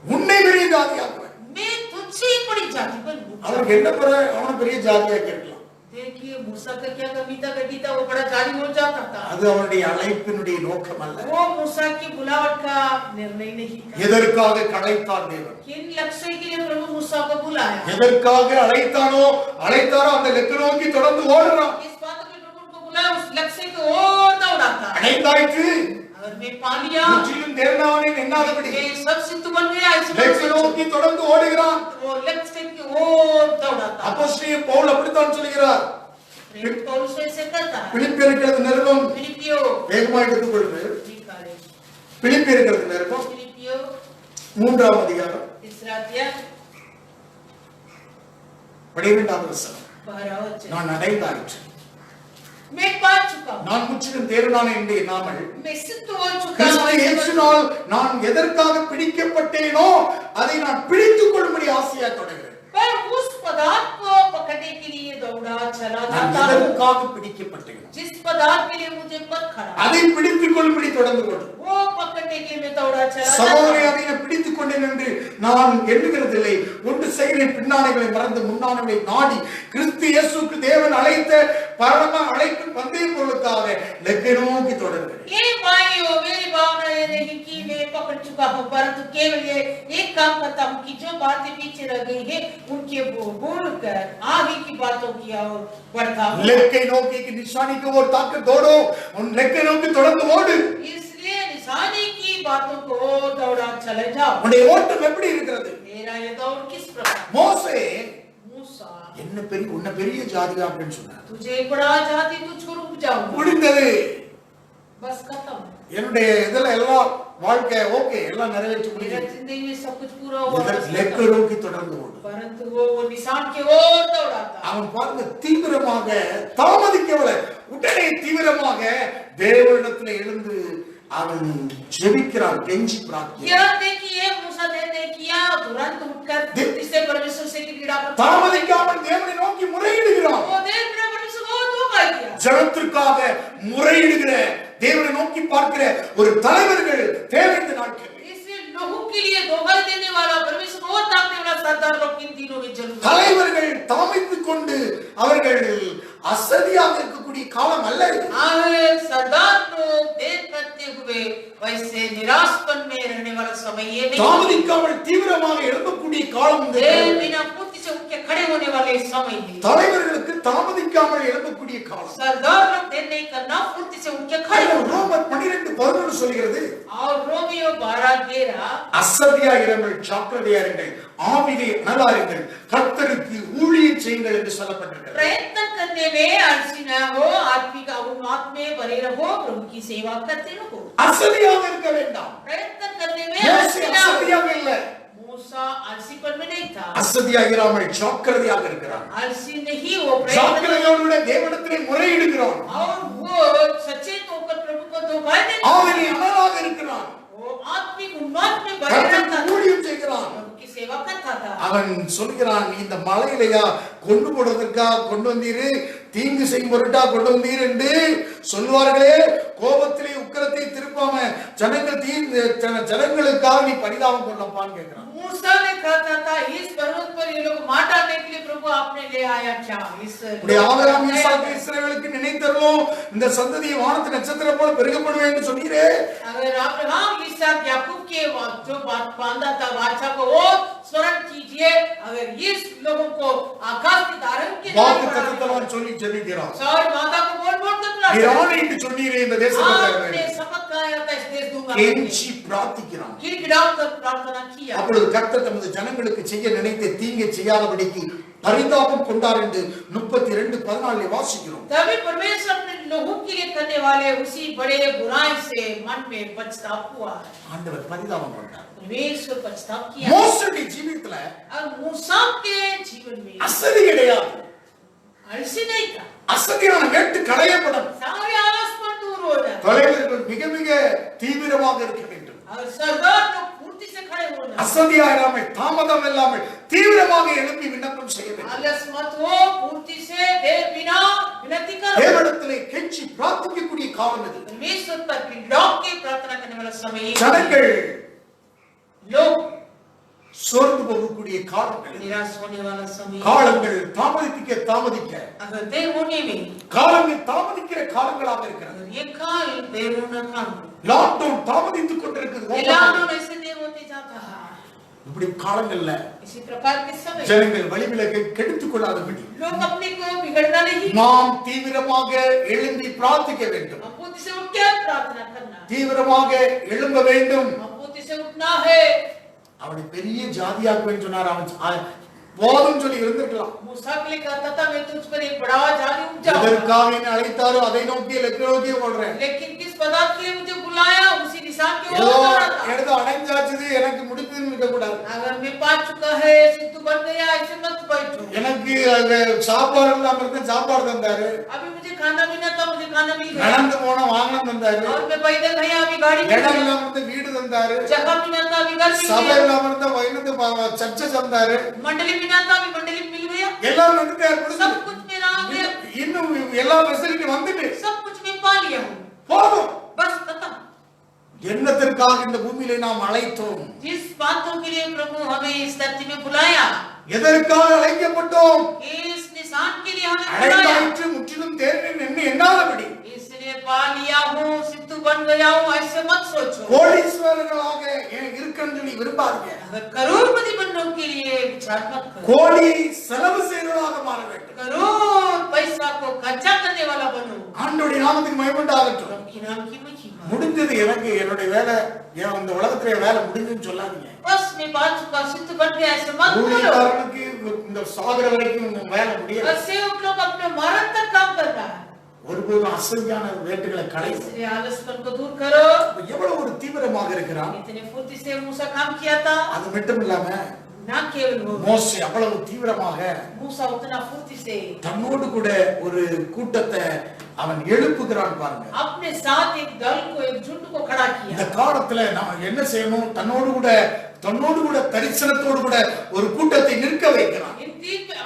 உன்னை பெரிய ஜாதி ஆக்குவேன். मैं तुझसे एक बड़ी जाति बनूंगा। அவனுக்கு என்ன பெற, அவனை பெரிய ஜாதியா கேட்கலாம். देखिए मूसा का क्या कमी था, घटी था, वो बड़ा जाति हो जाता था। அது அவனுடைய அழைப்பினுடைய நோக்கம் அல்ல. वो मूसा की बुलावट का निर्णय नहीं था। எதற்காக அழைத்தார் தேவன், किन लक्ष्य के लिए प्रभु मूसा को बुलाया, எதற்காக அழைத்தாரோ அந்த லெக்க நோக்கி தொடர்ந்து ஓடுறான். इस बात के प्रभु को बुलाया, उस लक्ष्य की ओर दौड़ाता है। அழைத்தாயிற்று, अगर मैं पा लिया, முற்றிலும் தேவனாவனை எண்ணாதபடி ये सब सिद्ध बन गया, லெக்க நோக்கி தொடர்ந்து ஓடுகிறான். वो लक्ष्य की ओर दौड़ाता है। அப்போஸ்தலன் பவுல் அப்படித்தான் சொல்கிறார். प्रेरित पौलुस ऐसे करता है। பிலிப்பியருக்கு நிருபம் फिलिपियो வேகமாக எடுத்துக்கொள்வது. निकाले, பிலிப்பியருக்கு நிருபம் फिलिपियो 3ஆம் அதிகாரம் 3 अध्याय 12வது வசனம். 12 वचन। நான் அடைந்தாயிற்று, मैं पा चुका हूं, நான் முற்றிலும் தேவனான என்று எண்ணாமல் मैं सिद्ध हो चुका கிறிஸ்து हूं। இயேசுவினால் நான் எதற்காக பிடிக்கப்பட்டேனோ அதை நான் பிடித்துக் கொள்ளும்படி ஆசையா தொடங்குகிறேன். पर उस पदार्थ को पकड़ने के लिए दौड़ा चला நான் जाता हूं, எதற்காக பிடிக்கப்பட்டேனோ जिस पदार्थ के लिए मुझे पद खड़ा, அதை பிடித்துக் கொள்ளும்படி தொடர்ந்து கொண்டு वो पकड़ने के लिए मैं दौड़ा चला जाता சகோதரி हूं। அதை நான் பிடித்துக் கொண்டேன் என்று நான் எண்ணுகிறதில்லை. ஒன்று செய்கிறேன், பின்னானைகளை மறந்து முன்னானைகளை நாடி கிறிஸ்து இயேசுக்கு தேவன் அழைத்த பரம அழைப்பின் பந்தய பொருளுக்காக லெக்கை நோக்கி தொடர்கிறேன். ये भाइयों, मेरी भावना ये नहीं कि मैं पकड़ चुका हूँ, परंतु केवल ये एक काम करता हूँ कि जो बातें पीछे रह गई है उनके भूल कर आगे की बातों की ओर बढ़ता हूँ। லெக்கை நோக்கி நிஷானி की ओर ताक दौड़ो, उन லெக்கை நோக்கி தொடர்ந்து ஓடு. इसलिए निशानी की बातों को दौड़ा चले जाओ। உன்னுடைய ஓட்டம் எப்படி இருக்கிறது? मेरा ये दौड़ किस प्रकार? மோசே मूसा, என்ன பெரிய உன்ன பெரிய ஜாதியா அப்படின்னு சொன்னார். तुझे एक बड़ा जाति तुझको रुक जाऊं, முடிந்தது. बस खत्म। என்னுடைய இதெல்லாம் எல்லாம் வாழ்க்கை ஓகே எல்லாம் நிறைவேற்றி मेरा முடிஞ்சது. जिंदगी में सब कुछ पूरा हुआ, बस லெக்கை खत्म। நோக்கி தொடர்ந்து ஓடு. परंतु वो निशान के ओर दौड़ाता। அவன் பாருங்க தீவிரமாக தாமதிக்கவில்லை, உடனே தீவிரமாக தேவனிடத்தில் எழுந்து அவன் ஜெபிக்கிறான், கெஞ்சி பிரார்த்திக்கிறான். यह देखिए मूसा ने किया, तुरंत उठकर इससे परमेश्वर से गिड़ा पड़ा। தாமதிக்காமல் தேவனை நோக்கி முறையிடுகிறான். वो देव ने परमेश्वर को धोखा किया। ஜனத்திற்காக முறையிடுகிற, தேவனை நோக்கி பார்க்கிற ஒரு தலைவர்கள் தேவை இந்த நாட்களில். इसलिए लोगों के लिए धोखा देने वाला, परमेश्वर को ताकने वाला सरदार लोग इन दिनों में जरूर। தலைவர்கள் தாமதித்துக் கொண்டு அவர்கள் அசதியாக இருக்கக்கூடிய காலம் அல்ல இது. सरदार लोग देर करते हुए वैसे निराशपन में रहने वाला समय ये नहीं। தாமதிக்காமல் தீவிரமாக எழும்பக்கூடிய காலம் இந்த देर बिना पूर्ति से उठ के खड़े होने वाले समय नहीं। தலைவர்களுக்கு தாமதிக்காமல் எழும்பக்கூடிய காலம். सरदार लोग देर नहीं करना, पूर्ति से उठ के खड़े होना। ரோமர் 12:11 சொல்கிறது, और रोमियो 12:13 அசதியாயிருங்கள், ஜாக்கிரதையாயிருங்கள், ஆவியிலே அனலாயிருங்கள், கர்த்தருக்கு ஊழியம் செய்யுங்கள் என்று சொல்லப்பட்டிருக்கிறது. प्रयत्न करने में आलसी न हो, आत्मिक उन्माद में बने रहो, प्रभु की सेवा करते रहो। அசதியாக இருக்க வேண்டாம். प्रयत्न करने में மோசே आलसी न हो। அசதியாக இல்லை, मूसा आलसीपन में नहीं था, அசதியாயிராமல் ஜாக்கிரதையாக இருக்கிறான். आलसी नहीं, वो प्रयत्न ஜாக்கிரதையோடு தேவனிடத்திலே முறையிடுகிறான். और वो सचेत होकर प्रभु को धोखा नहीं, ஆவியிலே அனலாக இருக்கிறான், वो आत्मिक उन्माद में बने கர்த்தருக்கு रहता था, ஊழியம் செய்கிறான். प्रभु की सेवा करता था। அவன் சொல்கிறான், இந்த மலையிலையா கொண்டு போடுறதுக்கா கொண்டு வந்தீரு, தீங்கு செய்யும் பொருட்டா கொண்டு வந்தீர் என்று சொல்வார்களே, கோபத்திலே உக்கிரத்தை திருப்பாம ஜனங்களுக்காக நீ பரிதாபம் கொள்ளப்பான்னு கேட்கிறான். मूसा ने कहता था, इस पर्वत पर ये लोग मार डालने के लिए प्रभु आपने ले आया क्या? இப்படி ஆபிரகாம் ஈசாக்கு இஸ்ரவேலுக்கு நினைத்தருளும், இந்த சந்ததியை வானத்து நட்சத்திரம் போல பெருகப்படுவேன் என்று சொன்னீரே. अगर अब्राहम इसहाक याकूब के जो बात बांधा था वाचा को वो स्मरण कीजिए, अगर इस लोगों को आकाश के तारों के வாக்கு தத்தத்தலாம் சொல்லி ஜெபிக்கிறான். सौर माता को बोल बोल कर बुलाते நீர் ஆணையிட்டு சொன்னீரே இந்த தேசத்தை आपने தருவேன். शपथ खाया था इस देश दूंगा, கெஞ்சி பிரார்த்திக்கிறான். गिड़गिड़ाओ कर प्रार्थना किया। அப்பொழுது கர்த்தர் தமது ஜனங்களுக்கு செய்ய நினைத்த தீங்கை செய்யாதபடிக்கு பரிதாபம் கொண்டார் என்று 32:14 வாசிக்கிறோம். तभी परमेश्वर अपने लोगों के लिए करने वाले उसी बड़े बुराई से मन में पछतावा हुआ। ஆண்டவர் பரிதாபம் கொண்டார். परमेश्वर पछतावा किया। மோசேயுடைய ஜீவிதத்துல और मूसा के जीवन में அசதி கிடையாது. आलसी नहीं था, அசதியான வேட்டு களையப்படும். सारे आलसपन दूर हो जाए தலைவர்கள் மிக மிக தீவிரமாக இருக்க வேண்டும். और सरदार लोग पूर्ति से खड़े होना, அசதியாயிராமல் தாமதம் இல்லாமல் தீவிரமாக எழுப்பி விண்ணப்பம் செய்ய வேண்டும். आलस मत हो, पूर्ति से देर बिना विनती करो। தேவனிடத்திலே கெஞ்சி பிரார்த்திக்கக்கூடிய காலம் இது. परमेश्वर पर गिड़गिड़ाओ के प्रार्थना करने वाला समय ये। ஜனங்கள் लोग சோர்ந்து போகக்கூடிய காலங்கள், निराश होने वाला समय, காலங்கள் தாமதிக்க अगर देर होने में, காலங்கள் தாமதிக்கிற காலங்களாக இருக்கிறது. अगर ये काल देर होना काल, லாக்டவுன் தாமதித்துக் கொண்டிருக்குது. लॉकडाउन ऐसे देर होते जाता है। இப்படி காலங்கள்ல इसी प्रकार के समय ஜனங்கள் வழிவிலகை கெடுத்துக் கொள்ளாதபடி लोग अपने को बिगड़ना नहीं, நாம் தீவிரமாக எழும்பி பிரார்த்திக்க வேண்டும். हम पूर्ति से उठ के प्रार्थना करना, தீவிரமாக எழும்ப வேண்டும். हम पूर्ति से उठना है। அவனை பெரிய ஜாதியாக்குவேன்னு சொன்னார். அவன் போதும் சொல்லி இருந்திருக்கலாம். मूसा के लिए कहता था, मैं तुझ पर एक बड़ा जादू उपजाऊंगा, எதற்காக என்னை அழைத்தாரோ அதை நோக்கி லெக்க நோக்கி ஓடுறேன். लेकिन किस पदार्थ के लिए मुझे बुलाया उसी निशान की ओर ஏதோ दौड़ा था। எடுத்து அடைஞ்சாச்சுது, எனக்கு முடிப்புன்னு இருக்க கூடாது. अगर मैं पा चुका है, सिद्धू बन गया, ऐसे मत बैठो। எனக்கு சாப்பாடு இல்லாம இருந்த சாப்பாடு தந்தாரு, अभी मुझे खाना भी ना था, मुझे खाना मिल गया, நடந்து போன வாகனம் தந்தாரு, और मैं पैदल गया, अभी गाड़ी मिल இடம் गई, இல்லாம இருந்த வீடு தந்தாரு, जगह भी ना था, अभी घर मिल சபை गया, இல்லாம இருந்த வைணத்து சர்ச்சை தந்தாரு. मंडली भी ना था, अभी मंडली मिल गया, எல்லாரும் வந்துட்டாரு. सब कुछ मेरा आ गया, இன்னும் எல்லா ஃபெசிலிட்டி வந்துட்டு सब कुछ मैं पा लिया हूँ, போதும். बस खत्म। என்னத்திற்காக இந்த பூமியிலே நாம் அழைத்தோம்? जिस बातों के लिए प्रभु हमें इस धरती में बुलाया, எதற்காக அழைக்கப்பட்டோம்? इस निशान के लिए हमें बुलाया, அழைத்தாயிற்று, முற்றிலும் தேர்ந்தேன் என்று எண்ணாதபடி इसलिए पा लिया हूँ, सिद्धू बन गया हूँ ऐसे मत सोचो। கோடீஸ்வரர்களாக இருக்கணும்னு சொல்லி விரும்பாதீங்க. अगर करोड़पति बनने के लिए विचार मत करो। கோடி செலவு செய்கிறவர்களாக மாற வேண்டும். करोड़ पैसा को खर्चा करने वाला बनो। ஆண்டவருடைய நாமத்துக்கு மகிமை உண்டாகட்டும். उनके नाम की महिमा। முடிஞ்சது எனக்கு என்னுடைய வேலை இந்த உலகத்திலே வேலை முடிஞ்சுன்னு சொல்லாதீங்க. बस मैं बात चुका सिद्ध बन गया ऐसे मत बोलो। ஊழியக்காரனுக்கு இந்த சாகர வரைக்கும் இந்த வேலை முடியாது. ऐसे उन लोग अपने मरण तक काम कर रहा है। ஒருபோதும் அசையான வேட்டுகளை களையும். इसलिए आलसपन को दूर करो। எவ்வளவு ஒரு தீவிரமாக இருக்கிறான். इतने फुर्ती से मूसा काम किया था। அது மட்டும் இல்லாம ना केवल वो மோசே அவ்வளவு தீவிரமாக मूसा उतना फुर्ती से தன்னோடு கூட ஒரு கூட்டத்தை அவன் எழுப்புகிறான் பாருங்க. अपने साथ एक दल को एक झुंड को खड़ा किया। இந்த காலத்துல நாம என்ன செய்யணும்? தன்னோடு கூட தரிசனத்தோடு கூட ஒரு கூட்டத்தை நிற்க வைக்கிறான்.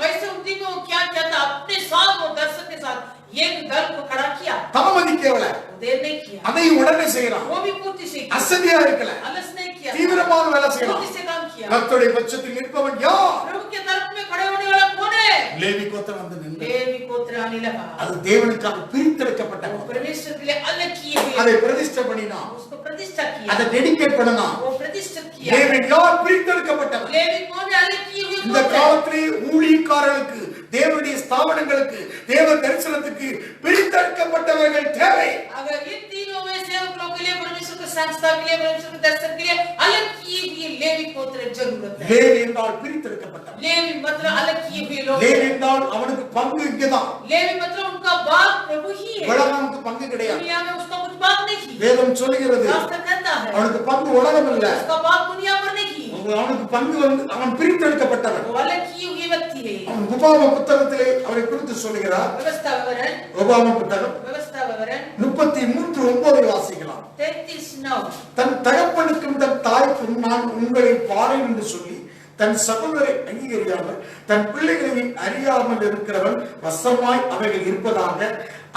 वैसे उन दिन में क्या किया था? अपने साथ वो दर्शक के साथ एक दल को खड़ा किया। தாமதிக்கல, देर नहीं किया, அதை உடனே செய்யறான். वो भी फुर्ती से किया, அசதியா இருக்கல, आलस नहीं किया, தீவிரமாக வேலை செய்யறான். फुर्ती से काम किया। கர்த்தருடைய பட்சத்தில் நிற்பவன் யார்? प्रभु के तरफ में खड़े होने वाला कौन है? லேவி கோத்திரம் வந்து நின்றது. लेवी गोत्र आने लगा। அது தேவனுக்காக பிரித்தெடுக்கப்பட்ட वो கோத்திரம். परमेश्वर के लिए अलग किए हुए, அதை பிரதிஷ்டை பண்ணினான், उसको प्रतिष्ठा किया, அதை டெடிகேட் பண்ணனான். वो प्रतिष्ठित किया। தேவன் யார் பிரித்தெடுக்கப்பட்டவன்? लेवी कौन है? अलग किए हुए இந்த कौन है? காலத்திலே ஊழியக்காரர்களுக்கு, தேவனுடைய ஸ்தாபனங்களுக்கு, தேவ தரிசனத்துக்கு பிரித்தெடுக்கப்பட்டவர்கள் தேவை. अगर इन तीनों में सेवक लोगों के लिए, परमेश्वर के संस्था के लिए, परमेश्वर के दर्शन के लिए अलग किए हुए लेवी गोत्र जरूरत है। லேவி என்றால் பிரித்தெடுக்கப்பட்டவன். लेवी मतलब अलग किए हुए लोग। லேவி என்றால் அவனுக்கு பங்கு இங்கதான். लेवी मतलब उनका बाप प्रभु ही है। உலகமுக்கு பங்கு கிடையாது. दुनिया में उसका कुछ बाप नहीं। வேதம் சொல்கிறது शास्त्र कहता है அவனுக்கு பங்கு உலகம் இல்ல, उसका बाप दुनिया पर नहीं। அவனுக்கு பங்கு வந்து அவன் பிரித்தெடுக்கப்பட்டவன். वो अलग किए हुए व्यक्ति है। அவன் உபாகம புத்தகத்திலே அவரை குறித்து சொல்கிறார். व्यवस्था विवरण, உபாகம புத்தகம் व्यवस्था विवरण 33:9 வாசிக்கலாம். 33:9। தன் தகப்பனுக்கும் தன் தாய்க்கும் நான் உங்களை பாரேன் என்று சொல்லி தன் சகோதரை அங்கீகரியாமல் தன் பிள்ளைகளை அறியாமல் இருக்கிறவன் வசமாய் அவைகள் இருப்பதாக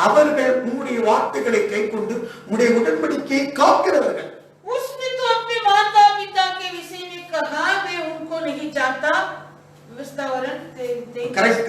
அவர்கள் உம்முடைய வார்த்தைகளை கைக்கொண்டு உம்முடைய உடன்படிக்கையை காக்கிறவர்கள். उसने तो अपने माता पिता के विषय में कहा, मैं उनको नहीं जानता। व्यवस्था विवरण करेक्ट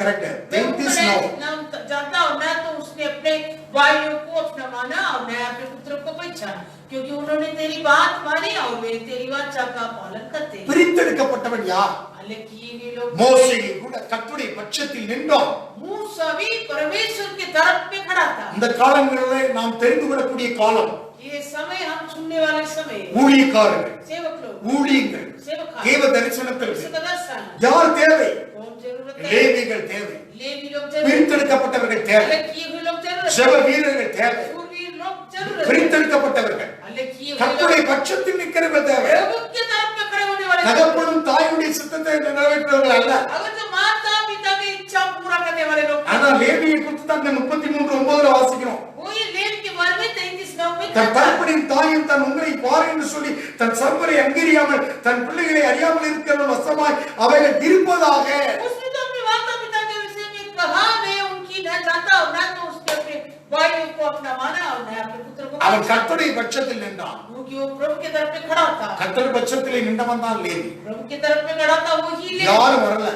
33 नाम जानता और ना तो उसने अपने भाइयों को अपना माना और न अपने पुत्रों को पहचाना, क्योंकि उन्होंने तेरी बात मानी और वे तेरी वाचा का पालन करते। பிரித்தெடுக்கப்பட்டவன் யார்? अलग किए हुए लोग। மோசே கூட கர்த்தருடைய பட்சத்தில் நின்றான். मूसा भी परमेश्वर के तरफ में खड़ा था। இந்த காலங்களிலே நாம் தெரிந்து கொள்ளக்கூடிய காலம். ये समय हम सुनने वाले समय। ஊழியக்காரர்கள், सेवक लोग, ஊழியங்கள், सेवक தேவ தரிசனத்திற்கு दर्शन யார் தேவை? कौन जरूरत है? லேவிகள் தேவை, लेवी लोग जरूरत है, பிரித்தெடுக்கப்பட்டவர்கள் தேவை, अलग किए हुए लोग जरूरत है, ஜெப வீரர்கள் தேவை, शूरवीर लोग जरूरत है, பிரித்தெடுக்கப்பட்டவர்கள், अलग किए हुए கர்த்தருடைய लोग, பட்சத்தில் நிற்கிறவர்கள் தேவை. प्रभु के तरफ में खड़े होने वाले। தகப்பனும் தாயுடைய சித்தத்தை நிறைவேற்றுவர்கள் அல்ல. अगर जो माता पिता की इच्छा पूरा करने वाले लोग, ஆனா லேவியை குறித்து தான் 33:9 வாசிக்கிறோம். वो ये लेवी के बारे में 33:9 में தன் कहता है। தகப்பனின் தாயும் தன் உங்களை பார் என்று சொல்லி தன் சகோதரை அங்கீகரியாமல் தன் பிள்ளைகளை அறியாமல் இருக்கிறவன் வசமாய் அவைகள் இருப்பதாக. उसने तो अपने माता पिता के विषय में कहा, मैं उनकी न जानता और न तो उसने अपने भाइयों को अपना माना और न अपने पुत्र को। அவன் கர்த்தருடைய பட்சத்தில் நின்றான். क्योंकि वो प्रभु के तरफ में खड़ा था। கர்த்தர் பட்சத்திலே நின்றவன் தான் லேவி. प्रभु के तरफ में खड़ा था वो ही लेवी। யாரும் வரல,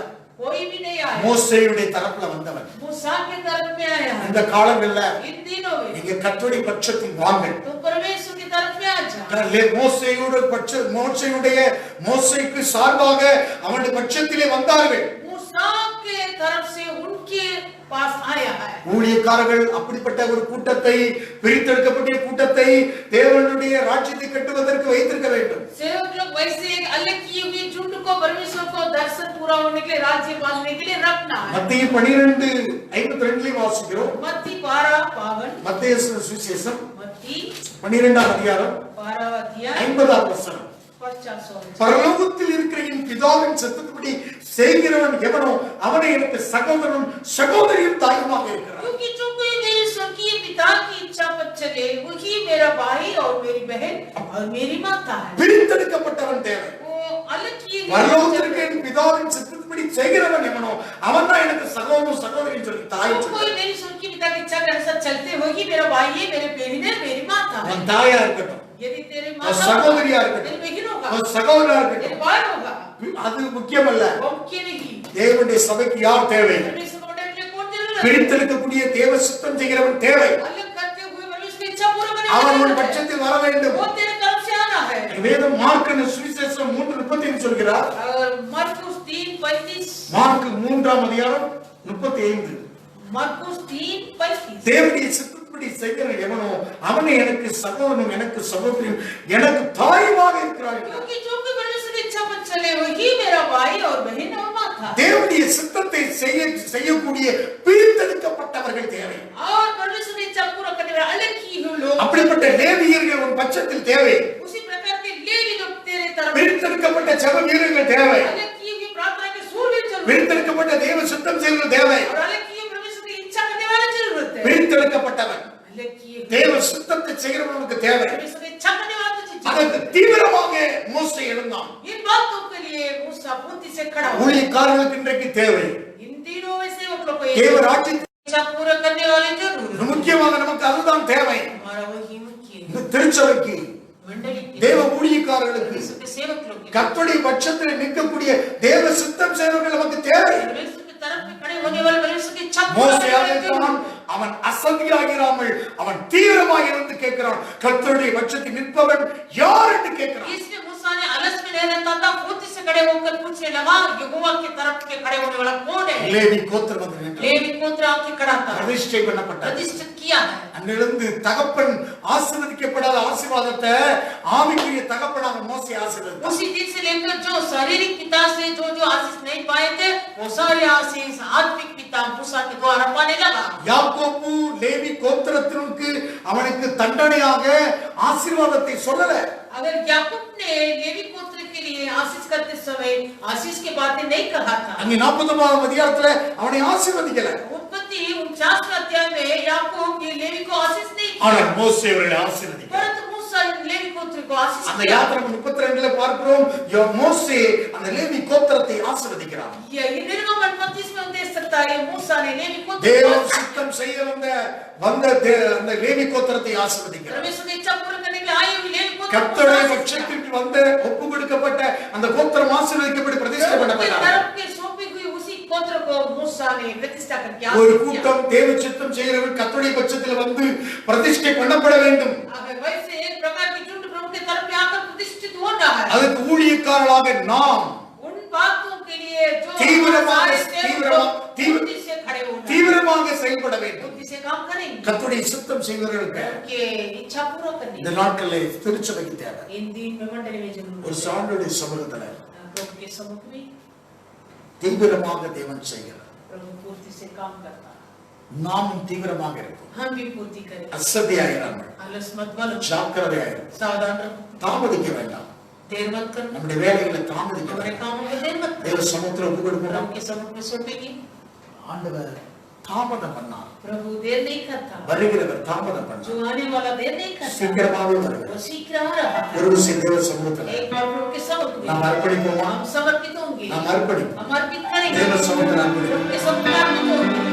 कोई भी नहीं आया। மோசேயுடைய தரப்புல வந்தவன். मूसा के तरफ में आया है। இந்த காலங்கள்ல इन दिनों में நீங்க கர்த்தருடைய பட்சத்தில் வாங்க. तो परमेश्वर की तरफ में आ जा। மோசேக்கு சார்பாக அவனுடைய பட்சத்திலே வந்தார்கள். मूसा के तरफ से उनके पास आया है। ஊழியக்காரர்கள் அப்படிப்பட்ட ஒரு கூட்டத்தை, பிரித்தெடுக்கப்பட்ட கூட்டத்தை தேவனுடைய ராஜ்யத்தை கட்டுவதற்கு வைத்திருக்க வேண்டும். सेवक लोग वैसे एक अलग किए हुए झुंड को परमेश्वर को दर्शन पूरा होने के लिए, राज्य पालने के लिए रखना है। மத்தேயு 12:52 வாசிக்கிறோம். मत्ती 12:52, மத்தேயு சுவிசேஷம் मत्ती 12ஆம் அதிகாரம் 12 अध्याय 50ஆம் வசனம். 50। பரலோகத்தில் இருக்கிற என் பிதாவின் சித்தத்தின்படி செய்கிறவன் எவனோ அவனை எனக்கு சகோதரனும் சகோதரியும் தாயுமாக இருக்கிறார். क्योंकि जो कोई मेरे स्वर्गीय पिता की इच्छा पर चले, वही मेरा भाई और मेरी बहन और मेरी माता है। பிரித்தெடுக்கப்பட்டவன் தேவை. वो अलग किए हुए பரலோகத்தில் இருக்கிற என் பிதாவின் சித்தத்தின்படி செய்கிறவன் எவனோ அவன் தான் எனக்கு சகோதரனும் சகோதரியும் சொல்லி தாய் जो कोई मेरी स्वर्गीय पिता की इच्छा के अनुसार चलते, वही मेरा भाई है, मेरे बहन है, मेरी माता है। அவன் தாயா இருக்கட்டும், यदि तेरे और माता सगोदरिया होगा, இருக்கட்டும், तेरी बहन होगा, ஒரு சகோதரா तेरे இருக்கட்டும், भाई होगा, அது முக்கியமல்ல. वो मुख्य नहीं। தேவனுடைய சபைக்கு யார் தேவை? परमेश्वर को डरने कौन जरूरत है? பிரித்தெடுக்கக்கூடிய தேவ சித்தம் செய்கிறவன் தேவை. अलग करते हुए परमेश्वर की इच्छा पूरा करने அவன் உன் பட்சத்தில் வர வேண்டும். वो तेरे तरफ से आना है. வேதம் மார்க் சுவிசேஷம் 3:35 சொல்கிறார். मरकुस 3:35. மார்க் 3ஆம் அதிகாரம் 35. मरकुस 3:35. தேவனுடைய சித்தப்படி செய்கிற எவனோ அவனே எனக்கு சகோதரனும் எனக்கு சகோதரியும் எனக்கு தாயுமாக இருக்கிறார். क्योंकि जो कोई परमेश्वर की इच्छा पर चले वही मेरा भाई और बहन और माता. தேவனுடைய சித்தத்தை செய்யக்கூடிய பிரித்தெடுக்கப்பட்டவர்கள் தேவை. और परमेश्वर की इच्छा पूरा करने वाले अलग ही लोग. அப்படிப்பட்ட லேவியர்கள் உன் பட்சத்தில் தேவை. उसी प्रकार के लेवी लोग तेरे तरफ. பிரித்தெடுக்கப்பட்ட ஜெப வீரர்கள் தேவை. अलग की भी प्रार्थना के सूर भी जरूरत. பிரித்தெடுக்கப்பட்ட தேவ சித்தம் செய்கிற தேவை. और अलग की परमेश्वर की इच्छा करने वाला जरूरत है. பிரித்தெடுக்கப்பட்டவன் अलग की தேவ சித்தத்தை செய்கிறவனுக்கு தேவை. परमेश्वर की इच्छा करने वाला तो அதற்கு தீவிரமாக மோசே எழுந்தான். इन बातों के लिए मूसा बुद्धि से खड़ा हुआ. ஊழியக்காரர்களுக்கு இன்றைக்கு தேவை. इन दिनों में सेवक लोग को தேவ ராஜ்யத்தை इच्छा पूरा करने वाले जरूर. முக்கியமாக நமக்கு அதுதான் தேவை. हमारा वही मुख्य இந்த திருச்சபைக்கு मंडली தேவ ஊழியக்காரர்களுக்கு परमेश्वर के सेवक लोग கர்த்தருடைய பட்சத்தில் நிற்கக்கூடிய தேவ சித்தம் செய்கிறவர்கள் நமக்கு தேவை. परमेश्वर की तरफ में खड़े होने वाले परमेश्वर की इच्छा पूरा மோசே करने वाले அதைத்தான் जरूर. அவன் அசதியாகிறாமல் அவன் தீவிரமாக இருந்து கேட்கிறான். கர்த்தருடைய பட்சத்தில் நிற்பவன் யார் என்று கேட்கிறான். इसलिए मूसा ने आलस में नहीं रहता था, फुर्ती से खड़े होकर पूछने लगा यहोवा की तरफ के खड़े होने वाला कौन है. லேவி கோத்திரம் வந்து நின்றான். लेवी गोत्र आके खड़ा था, பிரதிஷ்டை பண்ணப்பட்டார். प्रतिष्ठित किया है. அங்கிருந்து தகப்பன் ஆசீர்வதிக்கப்படாத ஆசீர்வாதத்தை ஆவிக்குரிய தகப்பனாக மோசே ஆசீர்வதித்தார். उसी दिन से लेकर जो शारीरिक पिता से जो जो आशीष नहीं पाए थे वो सारे आशीष आत्मिक पिता मूसा के द्वारा पाने लगा. யாக்கோபு லேவி கோத்திரத்திற்கு அவனுக்கு தண்டனையாக ஆசீர்வாதத்தை சொல்லல. अगर याकूब ने लेवी गोत्र के लिए आशीष करते समय आशीष के बातें नहीं कहा था. அங்கே 40ஆம் அதிகாரத்துல அவனை ஆசீர்வதிக்கல. उत्पत्ति 49वें अध्याय में याकूब ये लेवी को आशीष नहीं किया, ஆனால் மோசே அவர்களை ஆசீர்வதிக்கிறார். परंतु मूसा लेवी गोत्र को आशीष அந்த किया. யாத்திராகமம் 32ல பார்க்கிறோம் மோசே அந்த லேவி கோத்திரத்தை ஆசீர்வதிக்கிறார். ये निर्गमन 35 में हम देख सकता है मूसा ने लेवी गोत्र தேவ को आशीष சித்தம் செய்ய அந்த லேவி கோத்திரத்தை ஆசீர்வதிக்கிறார். परमेश्वर की इच्छा पूरा करने के लिए आए हुए लेवी गोत्र को கர்த்தருடைய आशीष किया. பட்சத்திற்கு வந்து ஒப்பு கொடுக்கப்பட்ட அந்த கோத்திரம் ஆசீர்வதிக்கப்பட்டு பிரதிஷ்டை प्रभु के பண்ணப்பட்டார். तरफ के सौंपी हुई उसी गोत्र को मूसा ने प्रतिष्ठा करके ஒரு आशीष किया. கூட்டம் தேவ சித்தம் செய்கிறவர்கள் கர்த்தருடைய பட்சத்தில் வந்து பிரதிஷ்டை பண்ணப்பட வேண்டும். वैसे एक प्रकार की झुंड प्रभु के तरफ में आकर प्रतिष्ठित होना है. அதுக்கு ஊழியக்காரர்களாக நாம் उन बातों के लिए जो தீவிரமாக बुद्धि से खड़े होना है, தீவிரமாக செயல்பட வேண்டும். बुद्धि से काम करेंगे கர்த்தருடைய சித்தம் செய்கிறவர்களுக்கு कि इच्छा पूरा करनी இந்த நாட்களில் திருச்சபைக்கு தேவை. इन दिन में मंडली में जरूर ஒரு சான்றுடைய சமூகத்துல प्रभु के सम्मुख में தீவிரமாக தேவன் செய்கிறார். प्रभु पूर्ति से काम करता है. நாமும் தீவிரமாக இருப்போம். हम भी पूर्ति करें. அசதியாயிராமல் आलस मत बनो, ஜாக்கிரதையாயிரும். सावधान रहो, தாமதிக்க வேண்டாம். देर मत करना, நம்முடைய வேலைகளை தாமதிக்க हमारे வேண்டாம். कामों में देर मत தேவ करना. சமூகத்துல ஒப்பு கொடுக்கணும். प्रभु के सम्मुख में सौंपेंगे. ஆண்டவர் தாமதம் பண்ணார். प्रभु देर नहीं करता, வருகிறவர் தாமதம் பண்ணார். जो आने वाला देर नहीं करता, சீக்கிரமாவே வருகிறார். वो शीघ्र आ रहा है. ஒரு விஷயம் தேவ சமூகத்துல एक बार प्रभु के सम्मुख में நாம் அர்ப்பணிப்போமா? हम समर्पित होंगे, நாம் अर्पणिப்போம். हम अर्पित करेंगे, தேவ சமூகத்துல அர்ப்பணிப்போம். प्रभु के सम्मुख में अर्पित होंगे.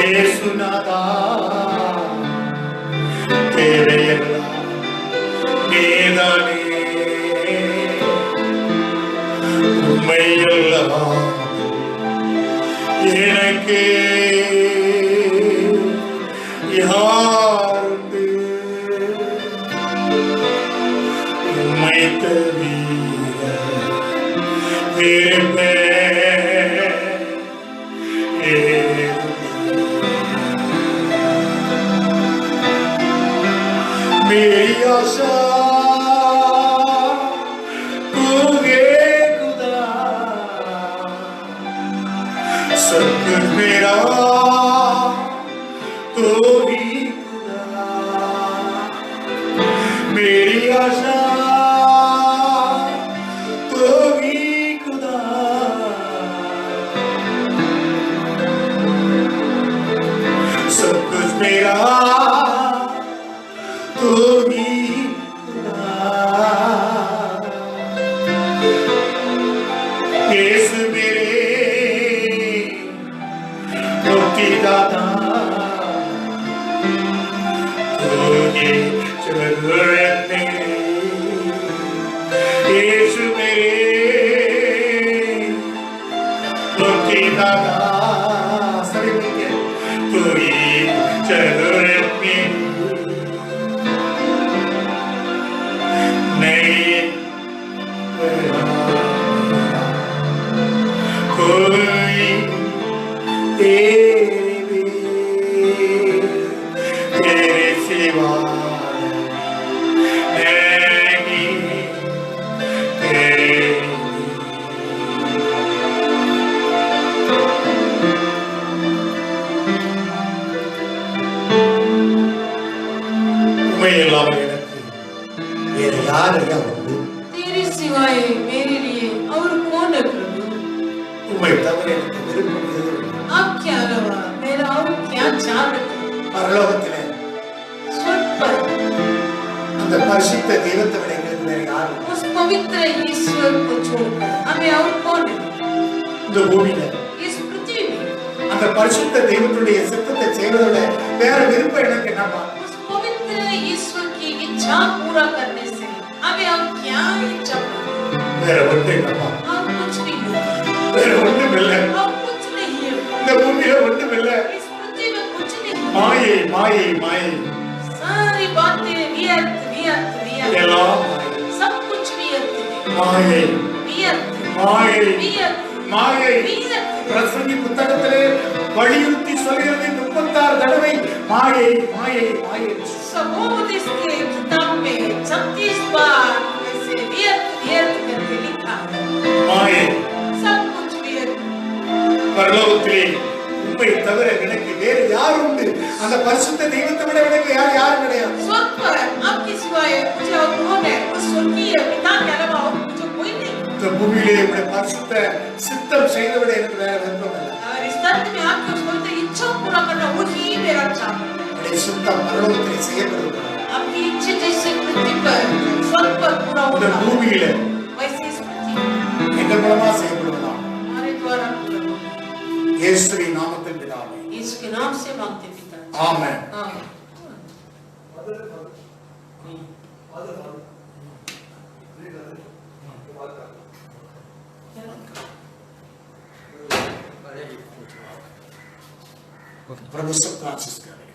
ஏசுநாதா தேவையெல்லாம் நீதானே, உண்மையெல்லாம் எனக்கு யாருண்டு, உம்மை தவிர வேறு मेरी आशा तू है खुदा, सब कुछ मेरा तू ही खुदा, मेरी आशा तू ही खुदा, सब कुछ मेरा तू ही खुदा। यीशु मेरे मुक्तिदाता, तुझे जरूरत मेरी, यीशु मेरे मुक्तिदाता, सभी मिलके तुझे जरूरत मेरी, नहीं कोई तेरे सिवा नहीं, உண்மையெல்லாம் எனக்கு வேறு யார் ஐயா உண்டு? तेरे सिवाय मेरे लिए और कौन है प्रभु? உம்மை தவிர எனக்கு விருப்பம் எதுவும் இல்லை. आपके अलावा मेरा और क्या चाह रखा? பரலோகத்திலே स्वर्ग पर அந்த பரிசுத்த தெய்வத்தை விட எங்களுக்கு வேற யாரும் இல்லை. उस पवित्र ईश्वर को छोड़कर हमें और कौन है? இந்த பூமியில इस पृथ्वी में அந்த பரிசுத்த தெய்வத்துடைய சித்தத்தை செய்வதோட வேற விருப்பம் எனக்கு என்னப்பா? उस पवित्र ईश्वर की इच्छा पूरा करने से हमें और क्या इच्छा? வேற ஒன்றும் இல்லப்பா, और कुछ भी नहीं, வேற ஒன்றும் இல்லை. और कुछ नहीं है, இந்த பூமியில ஒன்றும் இல்லை. इस पृथ्वी में कुछ नहीं, மாயை மாயை மாயை सारी बातें व्यर्थ व्यर्थ व्यर्थ, எல்லாம் மாயை. सब कुछ व्यर्थ है, மாயை व्यर्थ மாயை व्यर्थ மாயை. व्यर्थ। பிரசங்கி புத்தகத்திலே வலியுறுத்தி சொல்கிறது 36 தடவை மாயை மாயை மாயை. सबोपदेश के किताब में 36 बार ऐसे व्यर्थ व्यर्थ करके लिखा है, மாயை. सब कुछ व्यर्थ। பரலோகத்திலே உம்மை தவிர எனக்கு வேறு யார் உண்டு? அந்த பரிசுத்த தெய்வத்தை விட எனக்கு யாரும் கிடையாது. स्वर्ग पर आपके सिवाय मुझे और कौन है? उस स्वर्गीय पिता के अलावा और मुझे कोई नहीं। இந்த பூமியிலே உம்முடைய பரிசுத்த சித்தம் செய்த விட எனக்கு வேற விருப்பம் இல்லை. और इस धरती में आपकी उस पवित्र इच्छा को पूरा करना वही मेरा चाह है। உம்முடைய சித்தம் பரலோகத்திலே செய்யப்படுகிறது. आपकी इच्छा जैसे पृथ्वी पर स्वर्ग पर पूरा இந்த होता है, பூமியில वैसे इस पृथ्वी எங்கள் மூலமா செய்யப்படுவதாம். हमारे द्वारा पूरा होता है। இயேசுவின் நாமத்தில் பிதாவே, इसके नाम से मांगते पिता। ஆமென். आमीन। प्रभु सबका आशीष करे।